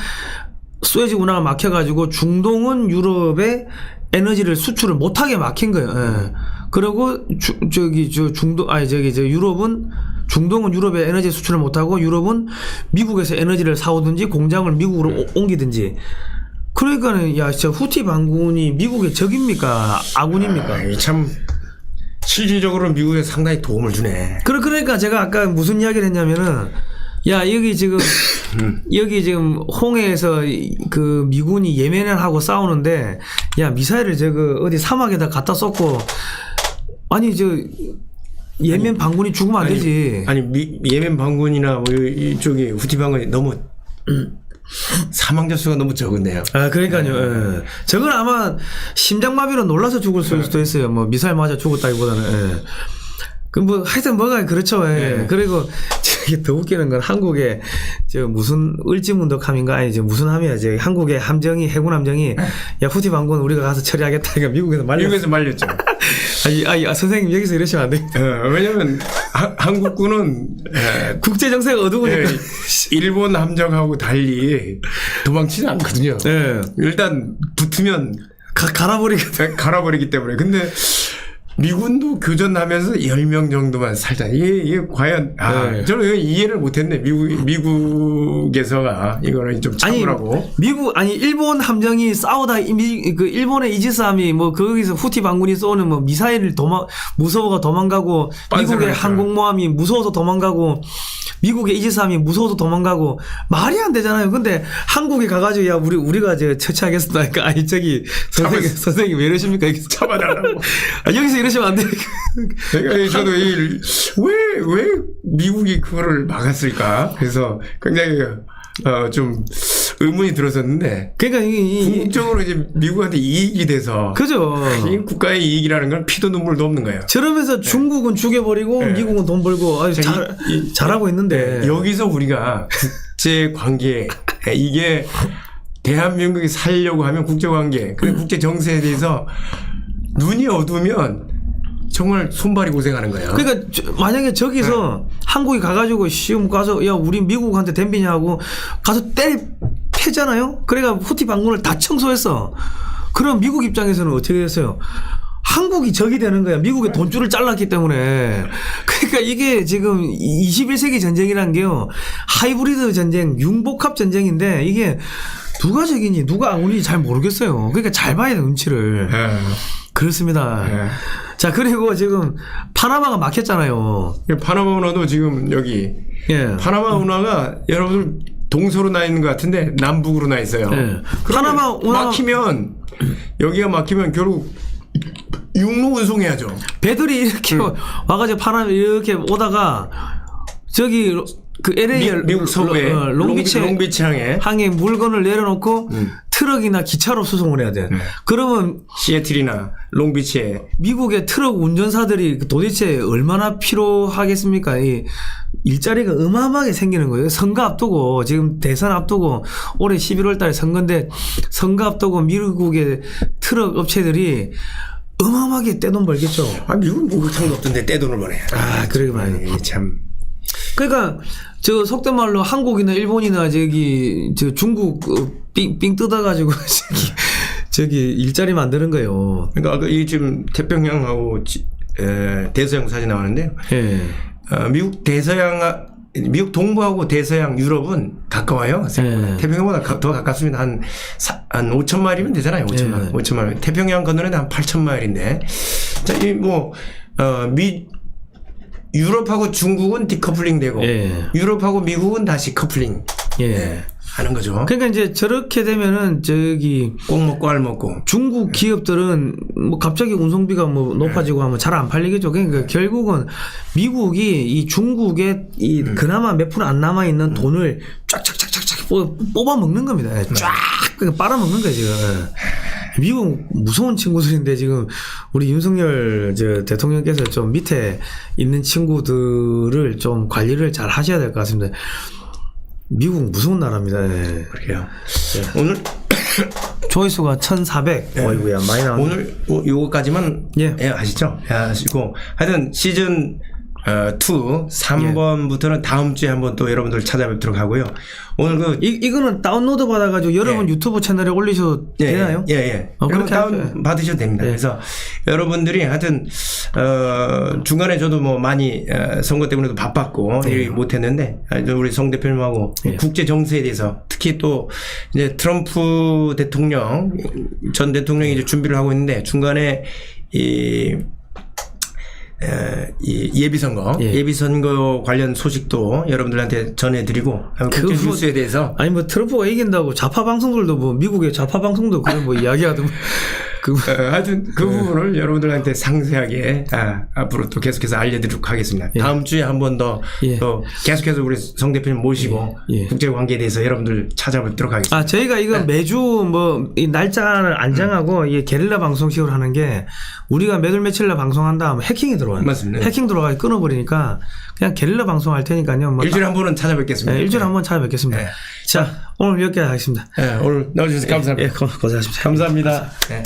수에즈 운하가 막혀가지고 중동은 유럽에 에너지를 수출을 못하게 막힌 거예요. 예. 그리고 중동은 유럽에 에너지 수출을 못하고 유럽은 미국에서 에너지를 사오든지 공장을 미국으로 옮기든지. 그러니까는 야, 진짜 후티 반군이 미국의 적입니까? 아군입니까? 참 실질적으로 미국에 상당히 도움을 주네. 그러니까 제가 아까 무슨 이야기를 했냐면은 야, 여기 지금 홍해에서 그 미군이 예멘을 하고 싸우는데 야, 미사일을 어디 사막에다 갖다 쏟고 아니 예멘 반군이 죽으면 안 되지. 예멘 반군이나 뭐 이쪽이 후티 반군이 너무 사망자 수가 너무 적은데요. 아, 그러니까요. 예. 저건 아마 심장마비로 놀라서 죽을 수도 있어요. 뭐 미사일 맞아 죽었다기보다는. 예. 뭐 하여튼 뭐가 그렇죠. 예. 그리고 저게 더 웃기는 건 한국에 무슨 을지문덕함인가 아니 무슨 함이야. 한국의 함정이 해군 함정이 야, 후티 반군 우리가 가서 처리하겠다. 그러니까 미국에서 말렸죠. 아니, 선생님 여기서 이러시면 안 돼요. 왜냐면 한국군은 국제 정세가 어두우니까 일본 함정하고 달리 도망치지 않거든요. 일단 붙으면 갈아버리기 때문에. 근데 미군도 교전하면서 10명 정도만 살자. 이게 과연 저는 이해를 못했네. 미국에서가 이거는 좀 참으라고. 일본 함정이 싸우다 그 일본의 이지스함이 뭐 거기서 후티 반군이 쏘는 뭐 미사일을 무서워가 도망가고 미국의 항공모함이 무서워서 도망가고 미국의 이지스함이 무서워서 도망가고 말이 안 되잖아요. 근데 한국에 가가지고 야 우리가 처치하겠습니다. 그러니까 아니 선생님 왜 이러십니까? 참아달라고. 여기서 이러시면 안 돼요. 그러니까 저도 왜 미국이 그거를 막았을까? 그래서 굉장히 좀 의문이 들었었는데. 그러니까 궁극적으로 이제 미국한테 이익이 돼서. 그죠. 이 국가의 이익이라는 건 피도 눈물도 없는 거예요. 저러면서 중국은 죽여버리고 미국은 돈 벌고 잘하고 있는데. 여기서 우리가 국제 관계 이게 대한민국이 살려고 하면 국제 관계, 그 국제 정세에 대해서 눈이 어두우면 정말 손발이 고생하는 거예요. 그러니까 만약에 저기서 한국이 가가지고 시험 가서 야 우리 미국한테 덤비냐고 가서 패잖아요. 그러니까 후티 반군을 다 청소했어. 그럼 미국 입장에서는 어떻게 됐어요? 한국이 적이 되는 거야. 미국의 돈줄을 잘랐기 때문에. 그러니까 이게 지금 21세기 전쟁이란 게요. 하이브리드 전쟁, 융복합 전쟁인데 이게 누가 적이니 누가 아군인지 잘 모르겠어요. 그러니까 잘 봐야 돼 눈치를. 그렇습니다. 자, 그리고 지금 파나마가 막혔잖아요. 파나마 운하도 지금 여기 파나마 운하가 여러분들 동서로 나 있는 것 같은데 남북으로 나 있어요. 파나마 운하 막히면 여기가 막히면 결국 육로 운송해야죠. 배들이 이렇게 와가지고 파나마 이렇게 오다가 저기 그 LA 미국 서부에 롱비치 항에 물건을 내려놓고 트럭이나 기차로 수송을 해야 돼. 그러면 시애틀이나 롱비치에 미국의 트럭 운전사들이 도대체 얼마나 필요하겠습니까? 이 일자리가 어마어마하게 생기는 거예요. 선거 앞두고 지금 대선 앞두고 올해 11월 달에 선거인데 선거 앞두고 미국의 트럭 업체들이 어마어마하게 떼돈 벌겠죠. 미국은 목욕탕도 없던데 떼돈을 버네. 그러게 말이에요. 참. 그러니까 속된 말로 한국이나 일본이나 중국 삥 뜯어가지고 저기 일자리 만드는 거예요. 그러니까 이 지금 태평양하고 대서양 사진 나오는데요. 미국 동부하고 대서양 유럽은 가까워요. 태평양보다 더 가깝습니다. 한 5천 마일이면 되잖아요. 5천 마일. 태평양 건너는데 한 8천 마일인데. 자, 유럽하고 중국은 디커플링 되고 유럽하고 미국은 다시 커플링 하는 거죠. 그러니까 이제 저렇게 되면은 꼭 먹고 알 먹고 중국 기업들은 뭐 갑자기 운송비가 뭐 높아지고 하면 잘 안 팔리겠죠. 그러니까 결국은 미국이 이 중국에 그나마 몇 프로 안 남아 있는 돈을 쫙쫙쫙쫙쫙 뽑아 먹는 겁니다. 쫙 빨아먹는 거예요 지금. 미국 무서운 친구들인데 지금 우리 윤석열 대통령께서 좀 밑에 있는 친구들을 좀 관리를 잘 하셔야 될 것 같습니다. 미국 무서운 나라입니다. 그래요. 오늘 조회수가 1,400. 어이구야 많이 나왔네. 오늘 요거까지만 하시죠. 하시고 하여튼 시즌 3번부터는 다음 주에 한번 또 여러분들 찾아뵙도록 하고요. 오늘 이거는 다운로드 받아가지고 여러분 유튜브 채널에 올리셔도 되나요? 예. 그렇게 다운 할까요? 받으셔도 됩니다. 그래서 여러분들이 하여튼 중간에 저도 뭐 많이 선거 때문에도 바빴고 일 못했는데 우리 송 대표님하고 국제 정세에 대해서 특히 또 이제 트럼프 대통령 전 대통령이 이제 준비를 하고 있는데 중간에 이 예비선거 관련 소식도 여러분들한테 전해드리고 국제 뉴스에 대해서 아니 뭐 트럼프가 이긴다고 좌파 방송들도 뭐 미국의 좌파 방송도 그런 뭐 이야기하던 하여튼 그 부분을 여러분들한테 상세하게 앞으로 또 계속해서 알려드리도록 하겠습니다. 다음 주에 한 번 더 또 계속해서 우리 성 대표님 모시고 국제관계에 대해서 여러분들 찾아뵙도록 하겠습니다. 저희가 이거 매주 뭐 이 날짜를 안 정하고 이게 게릴라 방송식으로 하는 게 우리가 몇 월 며칠 날 방송한다 하면 해킹이 들어와요. 맞습니다. 해킹 들어가서 끊어버리니까 그냥 게릴라 방송할 테니까요. 뭐 일주일에 한 번은 찾아뵙겠습니다. 일주일에 한 번 찾아뵙겠습니다. 자, 오늘 여기까지 하겠습니다. 오늘 나와주셔서 감사합니다. 고생하셨습니다. 감사합니다. 네.